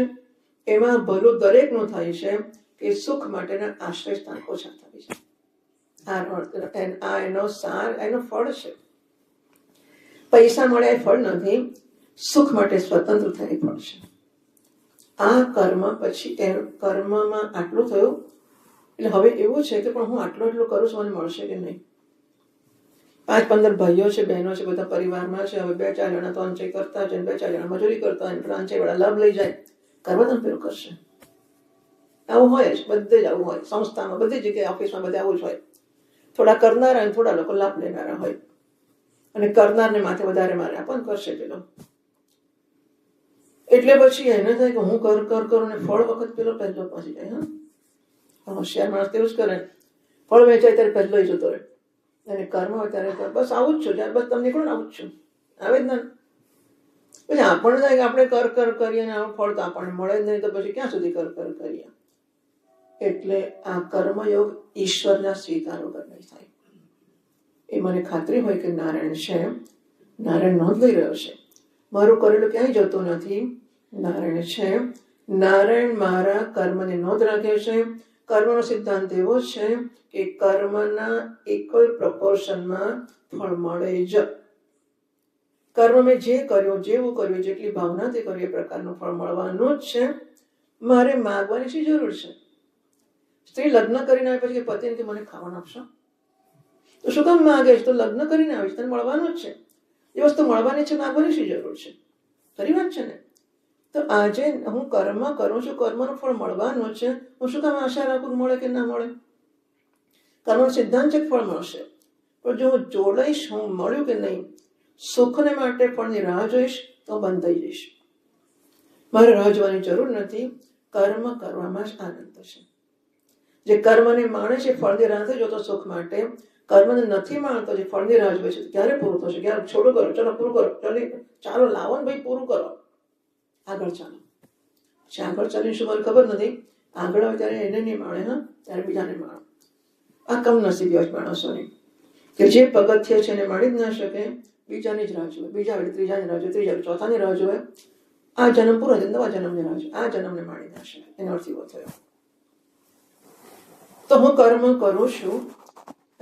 એમાં ભલું દરેકનું થાય છે કે સુખ માટેના આશ્રય સ્થાન ઓછા થાય છે. આ એનો સાર, એનો ફળ છે. પૈસા મળે એ ફળ નથી, સુખ માટે સ્વતંત્ર થાય ફળ છે. આ કર્મ પછી કર્મમાં આટલું થયું એટલે હવે એવું છે કે પણ હું આટલું કરું છું, મને મળશે કે નહીં? 5-15 ભાઈઓ છે, બહેનો છે, બધા પરિવારમાં છે. હવે 2-4 જણા તો અંચે કરતા છે, 2-4 જણા મજૂરી કરતા હોય, અંચે વાળા લાભ લઈ જાય, કરવા તમે પેલું કરશે. આવું હોય જ, બધે જ આવું હોય. સંસ્થામાં, બધી જગ્યાએ, ઓફિસમાં બધે આવું જ હોય. થોડા કરનારા અને થોડા લોકો લાભ લેનારા હોય, અને કરનારને માથે વધારે મારે આપણ કરશે પેલો. એટલે પછી એને થાય કે હું કરું ને ફળ વખત પેલો પહેલો પહોંચી જાય. હા, હોશિયાર માણસ તેવું જ કરે. ફળ વેચાય ત્યારે પહેલો જતો રહે, અને કર્મ હોય ત્યારે બસ આવું જ છું, જ્યારે બસ તમે નીકળો ને આવું જ છું, આવે જ ના. પછી આપણને થાય કે આપણે કર કરીએ ને આવું ફળ તો આપણને મળે જ નહીં, તો પછી ક્યાં સુધી કર કરીએ? એટલે આ કર્મયોગ ઈશ્વરના સ્વીકાર વગર નહીં થાય. એ મને ખાતરી હોય કે નારાયણ છે, નારાયણ નોંધ લઈ રહ્યો છે, મારું કરેલું ક્યાંય જતું નથી, નારાયણ છે. નારાયણ મારા કર્મની નોંધ રાખે છે. કર્મનો સિદ્ધાંત એવો છે કે કર્મના ઇક્વલ પ્રપોર્શનમાં ફળ મળે જ. કર્મ મેં જે કર્યું, જેવું કર્યું, જેટલી ભાવનાથી કર્યું એ પ્રકારનું ફળ મળવાનું જ છે. મારે માગવાની શી જરૂર છે? સ્ત્રી લગ્ન કરીને આવે પછી પતિને કે મને ખાવાનું આપશો, તો શું કામ માગે છે? તો લગ્ન કરીને આવે છે, તને મળવાનું જ છે. એ વસ્તુ મળવાની છે, માગવાની શી જરૂર છે? ખરી વાત છે ને? તો આજે હું કર્મ કરું છું, કર્મનું ફળ મળવાનું છે, હું શું કામ આશા રાખું મળે કે ના મળે? કર્મનો સિદ્ધાંત છે ફળ મળશે, પણ જો હું જોડાઈશ, હું મળ્યું કે નહીં, સુખને માટે ફળની રાહ જોઈશ તો બંધ થઈ જઈશ. મારે રાહ જોવાની જરૂર નથી. કર્મ કરવામાં જ આનંદ છે. જે કર્મને માણે છે ફળની રાહ નથી જોતો સુખ માટે, કર્મને નથી માણતો, જે ફળની રાહ જોવે છે ક્યારે પૂરું થશે, ક્યારે છોડું કરો, ચલો પૂરું કરો, ચાલો લાવો ને ભાઈ, પૂરું કરો, આગળ ચાલો. પછી આગળ ચાલીને શું મને ખબર નથી, આગળ આવે ત્યારે એને નહીં માણે, હા, ત્યારે બીજાને માણે. આ કમનસીબી હોય માણસોની, કે જે પગથિયે છે એને માણી જ ના શકે, બીજાની જ રાહ જોવે, બીજા આવે ત્રીજાની રાહ જોવે, ત્રીજા ચોથાની રાહ જોવે. આ જન્મ પૂરો થાય, નવા જન્મની રાહ જોવે, આ જન્મને માણી ના શકે. એનો અર્થ એવો થયો. તો હું કર્મ કરું છું,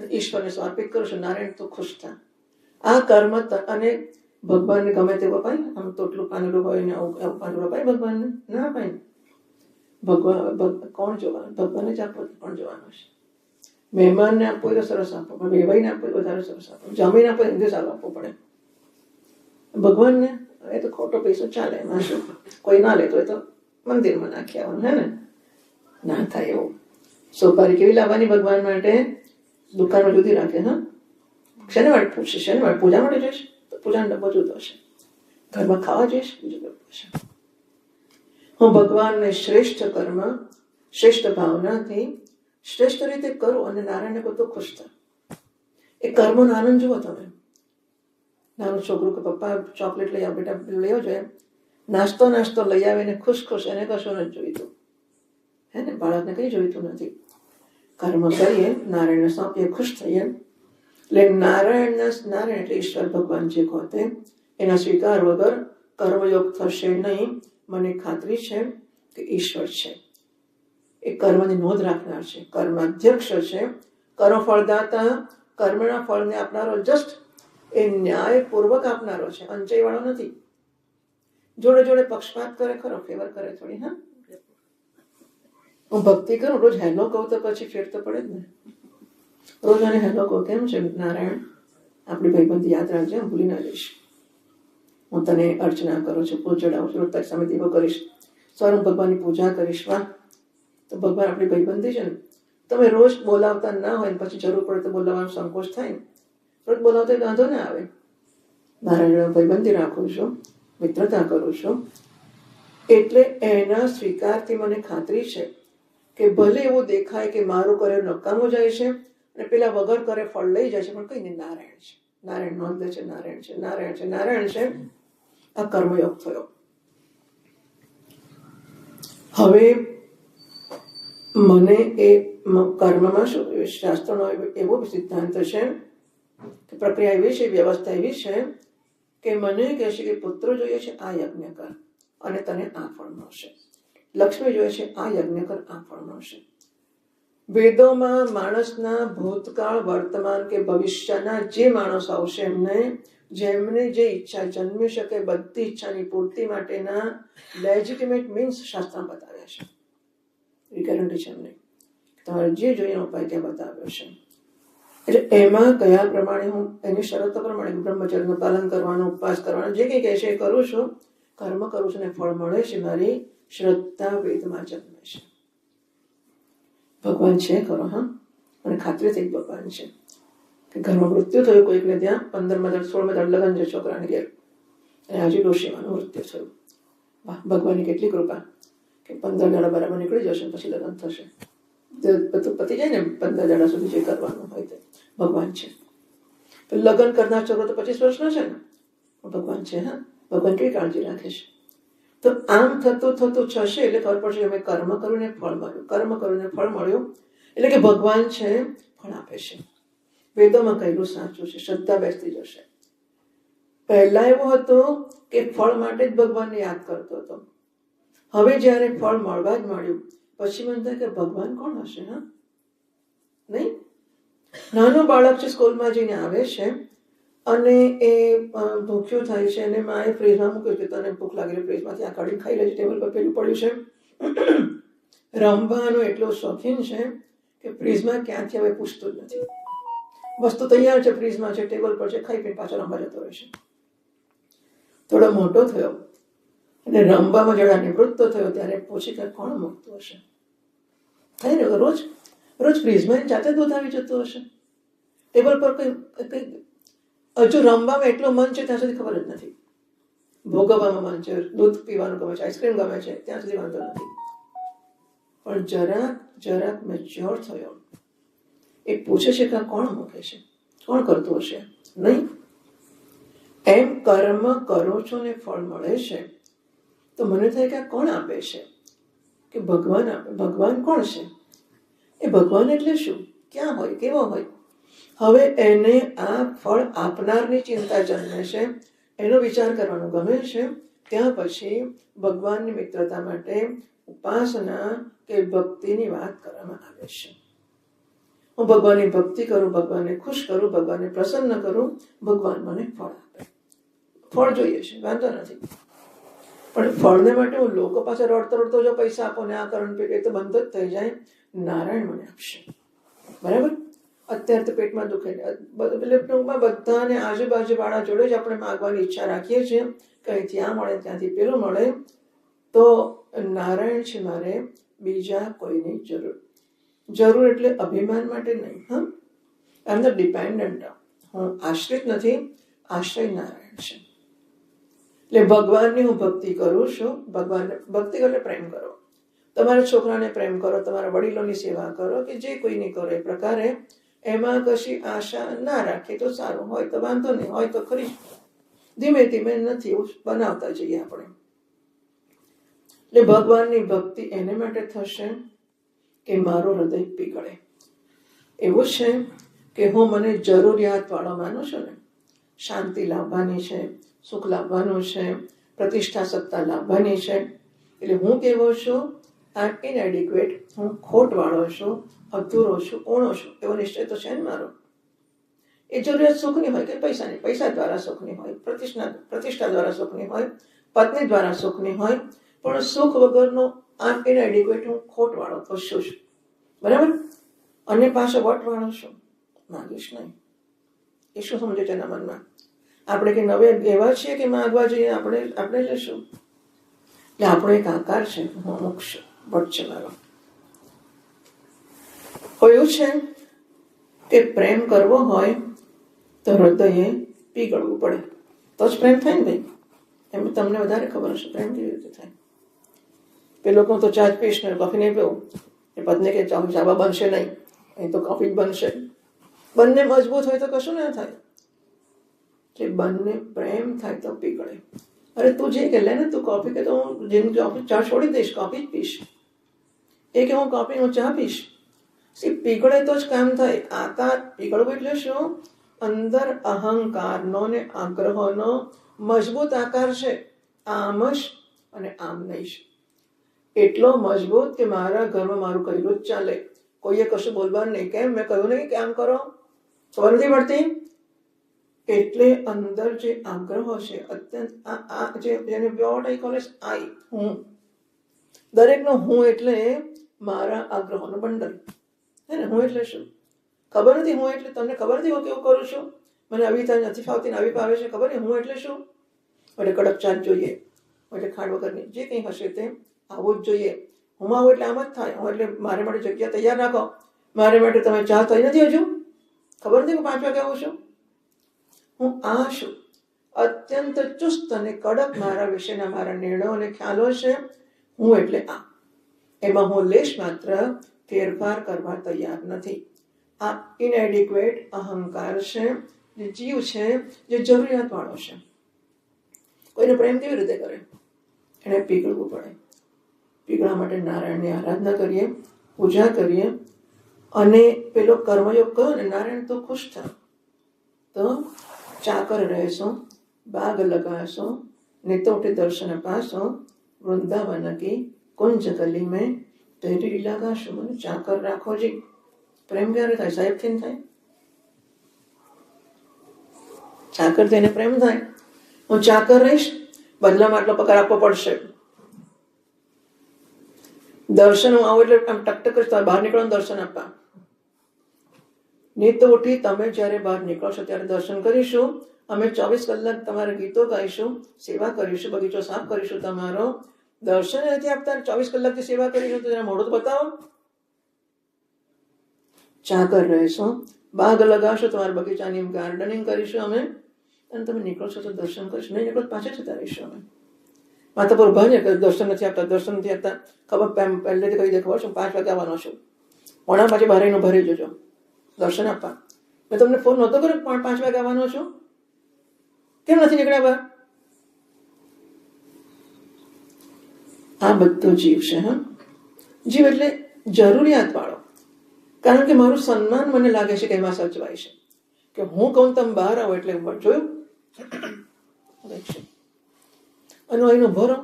ઈશ્વરને સમર્પિત કરું છું, નારાયણ તો ખુશ થા. આ કર્મ અને ભગવાનને ગમે તે અપાય, આમ તોટલું પાંદડું હોય ને આવું પાંદડું અપાય ભગવાનને? ના અપાય. ભગવાન કોણ જોવાનું? ભગવાનને જ આપો, કોણ જોવાનું છે? મહેમાનને આપવો તો સરસ આપો, પણ વેવાઈને આપવો વધારે સરસ આપો, જમીન આપો એનાથી સારું આપવું પડે. ભગવાનને એ તો ખોટો પૈસો ચાલે, એમાં શું? કોઈ ના લેતો હોય તો મંદિરમાં નાખી આવવાનું, હે ને? ના થાય એવું. સોપારી કેવી લાવવાની ભગવાન માટે? દુકાનમાં જુદી રાખે, હા. શેને માટે પૂછશે? શેને માટે? પૂજા માટે જઈશ તો પૂજાનો ડબ્બો જુદો હશે, ઘરમાં ખાવા જઈશ બીજું ડબ્બો હશે. હું ભગવાનને શ્રેષ્ઠ કર્મ, શ્રેષ્ઠ ભાવનાથી શ્રેષ્ઠ રીતે કરું અને નારાયણને કહું તો ખુશ થાય. એ કર્મનો આનંદ જુઓ તમે. નાનું છોકરું કે પપ્પા ચોકલેટ લઈ આવ, બેટા લઈ આવજો, એમ નાસ્તો લઈ આવીને ખુશ ખુશ, એને કશું નથી જોઈતું, હે ને? બાળકને કંઈ જોઈતું નથી. કર્મ કરીએ, નારાયણને સોંપીએ, ખુશ થઈએ. એટલે નારાયણ એટલે ઈશ્વર ભગવાન જે કહો તે, એના સ્વીકાર વગર કર્મયોગ થશે નહીં. મને ખાતરી છે કે ઈશ્વર છે, એ કર્મની નોંધ રાખનાર છે, કર્માધ્યક્ષ છે, કર્મફળદાતા, કર્મના ફળને આપનારો, જસ્ટ એ ન્યાયપૂર્વક આપનારો છે, અંચય વાળો નથી. જોડે જોડે પક્ષપાત કરે ખરો, ફેવર કરે થોડી, હા. હું ભક્તિ કરું, રોજ હેલો કહું તો પછી ફેર તો પડે જ ને. રોજ આને હેલો કહું, કેમ છે નારાયણ, આપણી ભાઈબંધી યાદ રાખજે, હું ભૂલી ના જઈશ. હું તને અર્ચના કરું છું, ફૂલ ચડાવું છું, રોજ તારી સામે દીવો કરીશ, સવારે હું ભગવાનની પૂજા કરીશ. વાહ, તો ભગવાન આપણી ભાઈબંધી છે ને. તમે રોજ બોલાવતા ના હોય ને પછી જરૂર પડે તો બોલાવવાનો સંકોચ થાય ને, રોજ બોલાવતા વાંધો ના આવે. નારાયણ ભાઈબંધી રાખું છું, મિત્રતા કરું છું, એટલે એના સ્વીકારથી મને ખાતરી છે કે ભલે એવું દેખાય કે મારું કરે નકામું જાય છે અને પેલા વગર કરે ફળ લઈ જાય છે, પણ કઈ નહીં, નારાયણ છે, નારાયણ નોંધ લે છે, નારાયણ છે, નારાયણ છે, નારાયણ છે. આ કર્મયોગ થયો. હવે મને એ કર્મમાં શું, શાસ્ત્રનો એવો સિદ્ધાંત છે કે પ્રક્રિયા એવી છે, વ્યવસ્થા એવી છે કે મને કહેશે કે પુત્ર જોઈએ છે, આ યજ્ઞ કર અને તને આ ફળ મળશે. લક્ષ્મી જોઈએ છે, આ યજ્ઞ કર, આ ફળ મળશે. વેદોમાં માણસના ભૂતકાળ, વર્તમાન કે ભવિષ્યના જે માણસ આવશે એમને, જેમને જે ઈચ્છા જન્મી શકે, બધી ઈચ્છાની પૂર્તિ માટેના લેજિટિમેટ મીન્સ શાસ્ત્ર બતાવ્યા છે. એ ગેરંટી છે એમને, તમારે જે જોઈએ ઉપાય ત્યાં બતાવ્યો છે. એટલે એમાં કયા પ્રમાણે હું એની શરતો પ્રમાણે બ્રહ્મચર્યનું પાલન કરવાનું, ઉપવાસ કરવાનું, જે કંઈ કહે છે એ કરું છું, કર્મ કરું છું ને ફળ મળે છે. મારી શ્રદ્ધા વેદમાં જન્મે છે. ભગવાન છે ખરો, હા, અને ખાતરીથી ભગવાન છે. કે ઘરમાં મૃત્યુ થયું કોઈકને, ત્યાં 15માં 16માં લગ્ન છે છોકરાને ઘેર, અને આજે ડોશીમાનું મૃત્યુ થયું. વાહ, ભગવાનની કેટલી કૃપા કે 15 દાડા બરાબર નીકળી જશે, પછી લગ્ન થશે. બધું પતી જાય ને 15 દાડા સુધી જે કરવાનું હોય તે. ભગવાન છે. લગ્ન કરનાર છોકરો તો 25 વર્ષનો છે ને, ભગવાન છે, હા. ભગવાન કેવી કાળજી રાખે છે. તો આમ થતું થતું થશે એટલે ખબર પડશે અમે કર્મ કર્યું ને ફળ મળ્યું, કર્મ કર્યું ને ફળ મળ્યું, એટલે કે ભગવાન છે, ફળ આપે છે. વેદોમાં કહેલું સાચું છે, શ્રદ્ધા બેસતી જશે. પહેલા એવું હતું કે ફળ માટે જ ભગવાનને યાદ કરતો હતો. હવે જ્યારે ફળ મળવા જ મળ્યું પછી મને થાય કે ભગવાન કોણ હશે, હા? નહીં? નાનું બાળક છે, સ્કૂલમાં જઈને આવે છે અને એ ભૂખ્યું થાય છે અને માએ ફ્રીજમાં મૂક્યું કે તને ભૂખ લાગેલી, ફ્રીજમાંથી આ કાઢીને ખાઈ લેજે, ટેબલ પર પેલું પડ્યું છે, રમવાનો એટલો શોખીન છે કે ફ્રીજમાં ક્યાંથી હવે પૂછતું જ નથી. વસ્તુ તૈયાર છે, ફ્રીજમાં છે, ટેબલ પર છે, ખાઈ પીને પાછો રમવા જતો રહેશે. થોડો મોટો થયો અને રમવામાં જરા નિવૃત્ત થયો ત્યારે પૂછી કે કોણ મૂકતું હશે. થાય ને, રોજ રોજ ફ્રીજમાં જાતે દૂધ આવી જતું હશે. ટેબલ પર કઈ હજુ રમવામાં એટલું મન છે ત્યાં સુધી ખબર જ નથી. ભોગવવામાં મન છે, દૂધ પીવાનું ગમે છે, આઈસ્ક્રીમ ગમે છે, ત્યાં સુધી વાંધો નથી. પણ જરાક મેચ્યોર થયો એ પૂછે છે કે આ કોણ મૂકે છે, કોણ કરતું હશે. નહીં, એમ કર્મ કરો છો ને ફળ મળે છે તો મને થાય કે આ કોણ આપે છે, કે ભગવાન આપે. ભગવાન કોણ છે? એ ભગવાન એટલે શું, ક્યાં હોય, કેવો હોય? હવે એને આ ફળ આપનારની ચિંતા જન્મે છે, એનો વિચાર કરવાનો ગમે છે. ત્યાં પછી ભગવાનની મિત્રતા માટે ઉપાસના કે ભક્તિની વાત કરવામાં આવે છે. હું ભગવાનની ભક્તિ કરું, ભગવાનને ખુશ કરું, ભગવાનને પ્રસન્ન કરું, ભગવાન મને ફળ આપે. ફળ જોઈએ છે, વાંધો નથી. પણ ફળને માટે હું લોકો પાસે રડતો જો પૈસા આપો ને આ કરણ પેટ, એ તો બંધ જ થઈ જાય. નારાયણ મને આપશે. બરાબર? અત્યારે તો પેટમાં દુખે, એટલે ટૂંકમાં બધાને આજુબાજુ વાળા જોડે જ આપણે માગવાની ઈચ્છા રાખીએ છીએ કે અહીંથી આ મળે, ત્યાંથી પેલું મળે. તો નારાયણ છે મારે, બીજા કોઈની જરૂર એટલે અભિમાન માટે નહીં. હા, આઈ એમ ધ ડિપેન્ડન્ટ. હું આશ્રિત નથી, આશ્રય નારાયણ છે. એટલે ભગવાનની હું ભક્તિ કરું છું. ભગવાનને ભક્તિ એટલે પ્રેમ કરો. તમારા છોકરાને પ્રેમ કરો, તમારા વડીલોની સેવા કરો, કે જે કોઈની કરો એ પ્રકારે. એમાં કશી આશા ના રાખે તો સારું, હોય તો વાંધો નહીં, હોય તો ખરી. ધીમે ધીમે નથી બનાવતા જઈએ આપણે. એટલે ભગવાનની ભક્તિ એને માટે થશે કે મારું હૃદય પીગળે. એવું છે કે હું મને જરૂરિયાત વાળો માનું છું ને, શાંતિ લાવવાની છે, સુખ લાવવાનું છે, પ્રતિષ્ઠા સત્તા લાવવાની છે. એટલે હું કેવો છું, આઈ એમ ઇનએડિક્વેટ, હું ખોટ વાળો છું, અધૂરો છું, ઊણો છું, એવો નિશ્ચય તો છે ને મારો. એ જરૂરિયાત સુખની હોય કે પૈસાની, પૈસા દ્વારા સુખની હોય, પ્રતિષ્ઠા દ્વારા સુખની હોય, પત્ની દ્વારા સુખની હોય, પણ સુખ વગરનો આઈ એમ ઇનએડિક્વેટ, હું ખોટ વાળો પશુ છું. બરાબર? અને પાછો વટ વાળો છું, માગીશ નહીં. એ શું સમજે છે એના મનમાં? આપણે કે નવે એવા છીએ કે માગવા જઈએ આપણે જશું. એટલે આપણો એક આકાર છે, હું અમુક છું, વટ છે મારો. એવું છે કે પ્રેમ કરવો હોય તો હૃદયે પીગળવું પડે તો જ પ્રેમ થાય ને ભાઈ. એમ તમને વધારે ખબર હશે પ્રેમ કેવી રીતે થાય. પેલો કહું તો ચા જ પીશ ને કોફી નહીં પીવું, એ પત્ની કે ચાબા બનશે નહીં, અહીં તો કોફી જ બનશે. બંને મજબૂત હોય તો કશું ના થાય. કે બંને પ્રેમ થાય તો પીગળે. અરે તું જે કે લે ને, તું કોફી કે તો હું જેમ ચા છોડી દઈશ, કોફી જ પીશ. એ કે હું કોફી, હું ચા પીશ. પીગળે તો જ કામ થાય. આકાર પીગળવું એટલે શું? અંદર અહંકારનો ને આગ્રહનો મજબૂત આકાર છે. આમ જ અને આમ નહીં. એટલો મજબૂત કે મારા ઘરમાં મારું કહેલું જ ચાલે, કોઈએ કશું બોલવાનું નહીં. કેમ? મેં કહ્યું નહીં કે આમ કરો, ખબર નથી પડતી. એટલે અંદર જે આગ્રહ છે અત્યંત, જેને what I call as I, હું. દરેકનો હું એટલે મારા આગ્રહોનું બંડલ. હે ને? હું એટલે શું? ખબર નથી. હું એટલે તમને ખબર નથી હું કેવું કરું છું. મને આવી થાય નથી ફાવતી ને આવી ફાવે છે, ખબર નહીં. હું એટલે શું? એટલે કડક ચા જોઈએ, એટલે ખાંડ વગરની, જે કંઈ હશે તે આવું જ જોઈએ. હું આવું એટલે આમ જ થાય. હું એટલે મારે માટે જગ્યા તૈયાર રાખો, મારે માટે તમે ચા થઈ નથી હજુ, ખબર નથી હું 5 વાગે આવું છું. હું આ છું. અત્યંત ચુસ્ત અને કડક મારા વિશેના મારા નિર્ણયો અને ખ્યાલો છે. હું એટલે આ. એમાં હું લેશ માત્ર ફેરફાર કરવા તૈયાર નથી. આ ઇનએડિક્વેટ અહંકાર છે, જે જીવ છે, જે જરૂરિયાત વાળો છે. કોઈને પ્રેમ કેવી રીતે કરે? એને પીગળવું પડે. પીગળવા માટે નારાયણની આરાધના કરીએ, પૂજા કરીએ. અને પેલો કર્મયોગ કહ્યો ને, નારાયણ તો ખુશ થાય તો ચાકર રહેશો, બાગ લગાશો, નિતોટે દર્શન પાસો, વૃંદાવન કી કુંજ ગલી મેં તેરી લગાશો. મને ચાકર રાખો જી. પ્રેમ ક્યારે થાય? સાહેબથી થાય. ચાકર થઈને પ્રેમ થાય. હું ચાકર રહીશ, બદલામાં આટલો પગાર આપવો પડશે. દર્શન હું આવું એટલે આમ ટકટક કરીશ તો બહાર નીકળવાનું દર્શન આપવા. નીત ઉઠી તમે જ્યારે બહાર નીકળશો ત્યારે દર્શન કરીશું. અમે 24 કલાક તમારા ગીતો ગાઈશું, સેવા કરીશું, બગીચો સાફ કરીશું તમારો. દર્શન નથી આપતા 24 કલાકથી સેવા કરીશું તો જરા મોઢું તો બતાવો. ચાકર રહેશો, બાગ લગાવશો, તમારા બગીચાની ગાર્ડનિંગ કરીશું અમે, અને તમે નીકળશો તો દર્શન કરીશું, નહીં નીકળો પાછા જતા રહીશું અમે. માતા પર ઉભા ને દર્શન નથી આપતા, દર્શન નથી આપતા, ખબર પહેલેથી કહી દે, ખબર છું 5 વાગે આવવાનો છું, પોણા પાછી ભારેનું ભરી જજો દર્શન આપવા. મેં તમને ફોન નહોતો કર્યો 5 વાગે આવવાનો છું, કેમ નથી નીકળ્યા બહાર? આ બધો જીવ છે. હા, જીવ એટલે જરૂરિયાત વાળો. કારણ કે મારું સન્માન મને લાગે છે કે એમાં સચવાય છે કે હું કહું તમે બહાર આવો એટલે જોયું અને એનો ભરો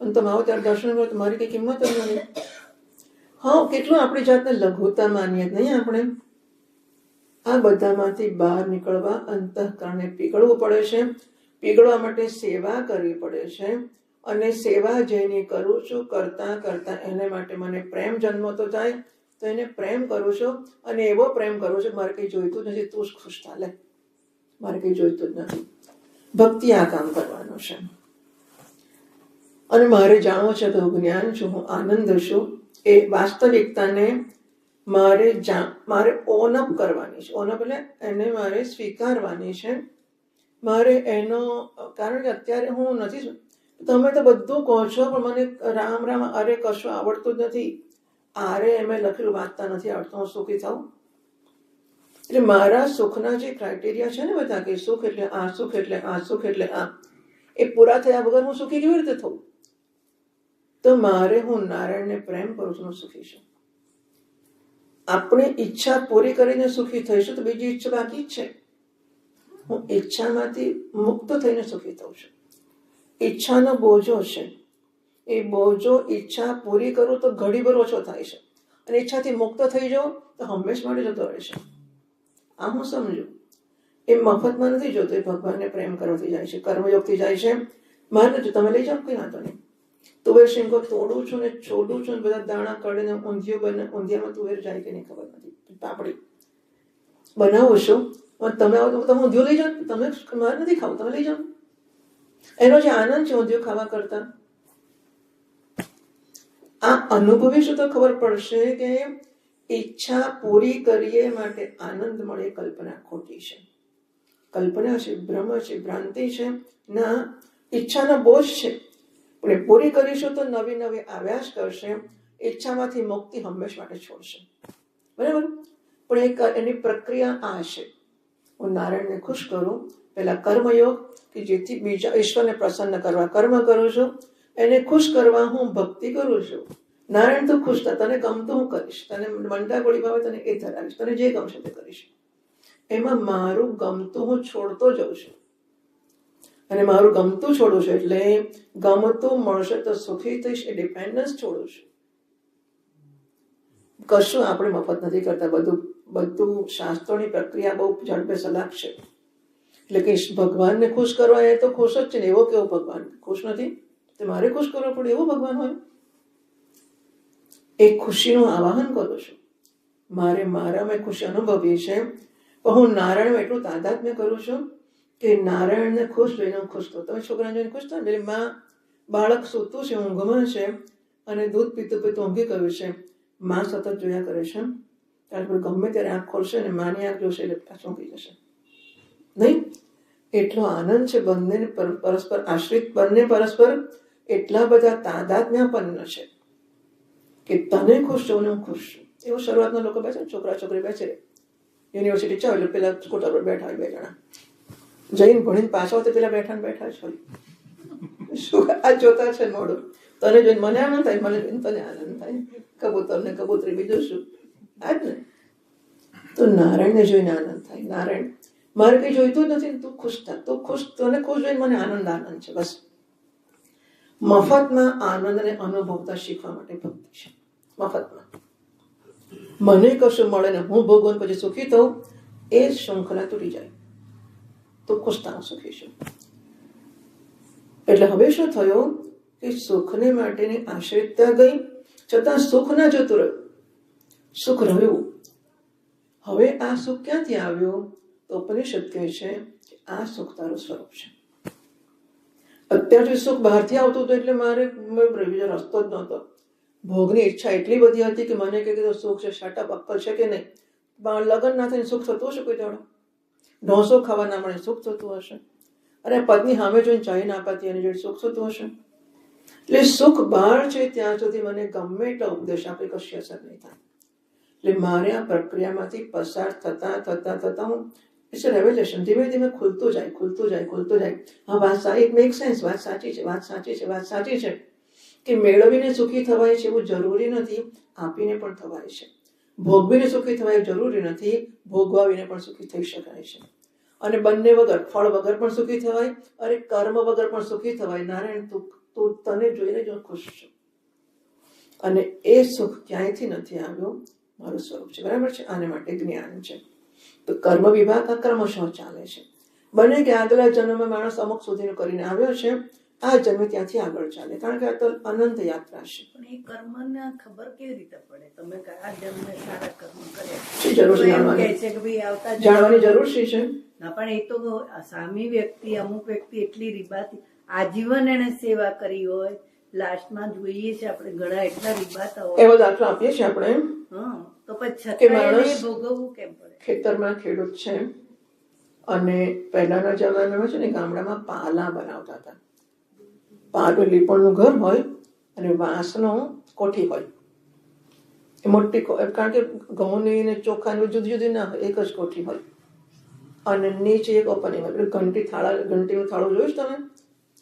અને તમે આવો ત્યારે દર્શન કરો તો મારી કઈ કિંમત જ નથી. હા, કેટલું આપણી જાતને લઘુતા માનીએ નહીં આપણે. આ બધામાંથી બહાર નીકળવા અંતઃકરણને પીગળવું પડે છે. પીગળવા માટે સેવા કરવી પડે છે, અને સેવા જેની કરું છું કરતા કરતા એને માટે મને પ્રેમ જન્મતો થાય તો એને પ્રેમ કરું છું, અને એવો પ્રેમ કરું છું મારે કંઈ જોઈતું જ નથી, તું જ ખુશ ચાલે, મારે કંઈ જોઈતું જ નથી. ભક્તિ આ કામ કરવાનું છે. અને મારે જાણવું છે તો હું જ્ઞાન છું, હું આનંદ છું. એ વાસ્તવિકતાને મારે ઓન અપ કરવાની છે. ઓન અપ એટલે એને મારે સ્વીકારવાની છે. મારે એનો, કારણ કે અત્યારે હું નથી, તમે તો બધું કહો છો પણ મને રામ રામ અરે કશું આવડતું જ નથી. આરે એમ લખેલું વાંચતા નથી આવડતું, હું સુખી થાઉં. એટલે મારા સુખના જે ક્રાઇટેરિયા છે ને બધા, કે સુખ એટલે આ, સુખ એટલે આ, સુખ એટલે આ, એ પૂરા થયા વગર હું સુખી કેવી રીતે થઉં? તો મારે, હું નારાયણને પ્રેમ કરું છું, હું સુખી છું. આપણી ઈચ્છા પૂરી કરીને સુખી થઈશું તો બીજી ઈચ્છા બાકી જ છે. હું ઈચ્છામાંથી મુક્ત થઈને સુખી થઉં છું. ઈચ્છાનો બોજો છે, એ બોજો ઈચ્છા પૂરી કરું તો ઘડીભર ઓછો થાય છે, અને ઈચ્છાથી મુક્ત થઈ જાઉં તો હંમેશ માટે જતો રહેશે. આ હું સમજુ. એ મફતમાં નથી જોતો, એ ભગવાનને પ્રેમ કરવાથી જાય છે, કર્મયોગથી જાય છે. મારે નથી, તમે લઈ જાઓ, કંઈ વાંધો નહીં. તુવેર શીંગો તોડું છું ને છોડું છું, બધા દાણા કાઢીને ઊંધિયું બને, ઊંધિયામાં તુવેર જાય કે નહીં ખબર નથી, પાપડી બનાવું છું. તમે આવો તો તમે ઊંધિયું લઈ જાઓ, તમે મારે નથી ખાવું, તમે લઈ જાઓ. એનો જે આનંદ છે ઊંધિયું ખાવા કરતા, આ અનુભવીશું તો ખબર પડશે કે ઈચ્છા પૂરી કરીએ માટે આનંદ મળે, કલ્પના ખોટી છે. કલ્પના છે, ભ્રમ છે, ભ્રાંતિ છે. ના, ઈચ્છાનો બોજ છે, પણ એ પૂરી કરીશું તો નવી નવી આવ્યા જ કરશે. ઈચ્છામાંથી મુક્તિ હંમેશ માટે છોડશે. બરાબર? પણ એની પ્રક્રિયા આ છે. હું નારાયણને ખુશ કરું, પહેલા કર્મયોગ, કે જેથી બીજા ઈશ્વરને પ્રસન્ન કરવા કર્મ કરું છું. એને ખુશ કરવા હું ભક્તિ કરું છું. નારાયણ તું ખુશ થા, તને ગમતું હું કરીશ, તને મંડા ગોળી ભાવે તને એ ધરાવીશ, તને જે ગમશે તે કરીશ. એમાં મારું ગમતું હું છોડતો જાઉં છું, અને મારું ગમતું છોડું છું એટલે ગમતું મળશે તો સુખી થઈશ, એ ડિપેન્ડન્સ છોડું છું. કશું આપણે મફત નથી કરતા, બધું શાસ્ત્રોની પ્રક્રિયા બહુ ઝડપે સલાક છે. એટલે કે ભગવાનને ખુશ કરવા એ તો ખુશ જ છે ને, એવો કેવો ભગવાન ખુશ નથી, તો મારે ખુશ કરવો પડે એવો ભગવાન હોય. એ ખુશીનું આવાહન કરું છું. મારામાં ખુશી અનુભવી છે, પણ હું નારાયણ એટલું તાદાત્મ્ય કરું છું કે નારાયણને ખુશ જોઈને હું ખુશ થઉં. તમે છોકરાને જોઈને ખુશ થાવ, એટલે માં બાળક સૂતું છે, ઊંઘમાં છે, અને દૂધ પીતું પીતું ઊંઘી ગયું છે, માં સતત જોયા કરે છે. ત્યાર ગમે ત્યારે આંખ ખોલશે ને માની આંખ જોશે એટલે પાછું ઊંઘી જશે નહીં. એટલો આનંદ છે બંને પરસ્પર આશ્રિત, બંને પરસ્પર એટલા બધા તાદાત્મ્યપન્ન છે કે તને ખુશ છું ને હું ખુશ છું. એવું શરૂઆતના લોકો બેસે, છોકરા છોકરી બેસે, યુનિવર્સિટી ચાવ એટલે પેલા સ્કૂટર પર બેઠા હોય 2 જણા, જઈને ભણીને પાછા હોય તો પેલા બેઠા ને બેઠા છે. શું આ જોતા છે મોડું, તને જોઈને મને આનંદ થાય, મને જોઈને તને આનંદ થાય, કબૂતર ને કબૂતરી, બીજું શું? આજ ને. તો નારાયણને જોઈને આનંદ થાય. નારાયણ મારે કંઈ જોઈતું જ નથી, તું ખુશ થા, તું ખુશ, તને ખુશ જોઈને મને આનંદ છે. બસ મફતમાં આનંદને અનુભવતા શીખવા માટે ભક્તિ છે. મફતમાં મને કશું મળે ને હું ભોગવન પછી સુખી થઉં, એ શૃંખલા તૂટી જાય તો ખુશ થા, સુખી છું. એટલે હવે શું થયું કે સુખને માટેની આશ્રિતતા ગઈ, છતાં સુખ ના જતું રહ્યું, સુખ રહ્યું. હવે આ સુખ ક્યાંથી આવ્યું? તો ઉપનિષદ કહે છે કે આ સુખ તારું સ્વરૂપ છે. અત્યાર સુધી સુખ બહારથી આવતું હતું એટલે મારે બીજો રસ્તો જ નહોતો. ભોગની ઈચ્છા એટલી બધી હતી કે મને કે સુખ છે, શાટઅપ, અક્કલ છે કે નહીં? લગ્ન ના થઈને સુખ થતું હશે કોઈ દાડો? ઢોસો ખાવા ના મળે સુખ થતું હશે? અને પત્ની સામે જોઈને ચાહી ના અપાતી એની જોડે સુખ થતું હશે? એટલે સુખ બહાર છે ત્યાં સુધી મને ગમે એટલા ઉપદેશ આપે કશી અસર નહીં થાય. એટલે મારે આ પ્રક્રિયામાંથી પસાર થતા હું ઇટ્સ રેવલ્યુશન, ધીમે ધીમે ખુલતું જાય. હા, વાત સાચી, ઇટ મેક સેન્સ, વાત સાચી છે કે મેળવીને સુખી થવાય છે એવું જરૂરી નથી, આપીને પણ થવાય છે. ભોગવીને સુખી થવાય જરૂરી નથી, ભોગવાવીને પણ સુખી થઈ શકાય છે. અને બંને વગર, ફળ વગર પણ સુખી થવાય અને કર્મ વગર પણ સુખી થવાય. નારાયણ, તું તને જોઈને જ હું ખુશ છું. અને એ સુખ ક્યાંયથી નથી આવ્યું, મારું સ્વરૂપ છે. બરાબર છે? આને માટે જ્ઞાન છે. તો કર્મ વિભાગ આ ક્રમશઃ ચાલે છે. બને કે આગલા જન્મમાં માણસ અમુક સુધીનું કરીને આવ્યો છે, આ જન્મ ત્યાંથી આગળ ચાલે, કારણ કે આ તો અનંત યાત્રા છે. પણ એ કર્મને ખબર કેવી રીતે પડે? તમે આ જન્મે સારા કર્મ કર્યા શી જરૂર છે જાણવાની? કે છે કે ભાઈ આવતા જાણવાની જરૂર શી છે? ના, પણ એ તો સામી વ્યક્તિ, અમુક વ્યક્તિ એટલી રીબાતી આજીવન એને સેવા કરી હોય, લાસ્ટમાં જોઈએ છે આપણે ઘણા એટલા રીબાતા હોય. એવો દાખલો આપીએ છીએ આપણે. હા, તો પછી કે છતાં માણસ એને ભોગવવું કેમ પડે? ખેતરમાં ખેડૂત છે અને પહેલાના જમાનામાં છે ને ગામડામાં પાલા બનાવતા હતા. પાલું લીપણનું ઘર હોય અને વાંસનો કોઠી હોય. એ મોટી, કારણ કે ઘઉંની ને ચોખાની જુદી જુદી ના હોય, એક જ કોઠી હોય. અને નીચે એક ઓપનિંગ હોય, એટલે ઘંટીનું થાળું જોયું તમે?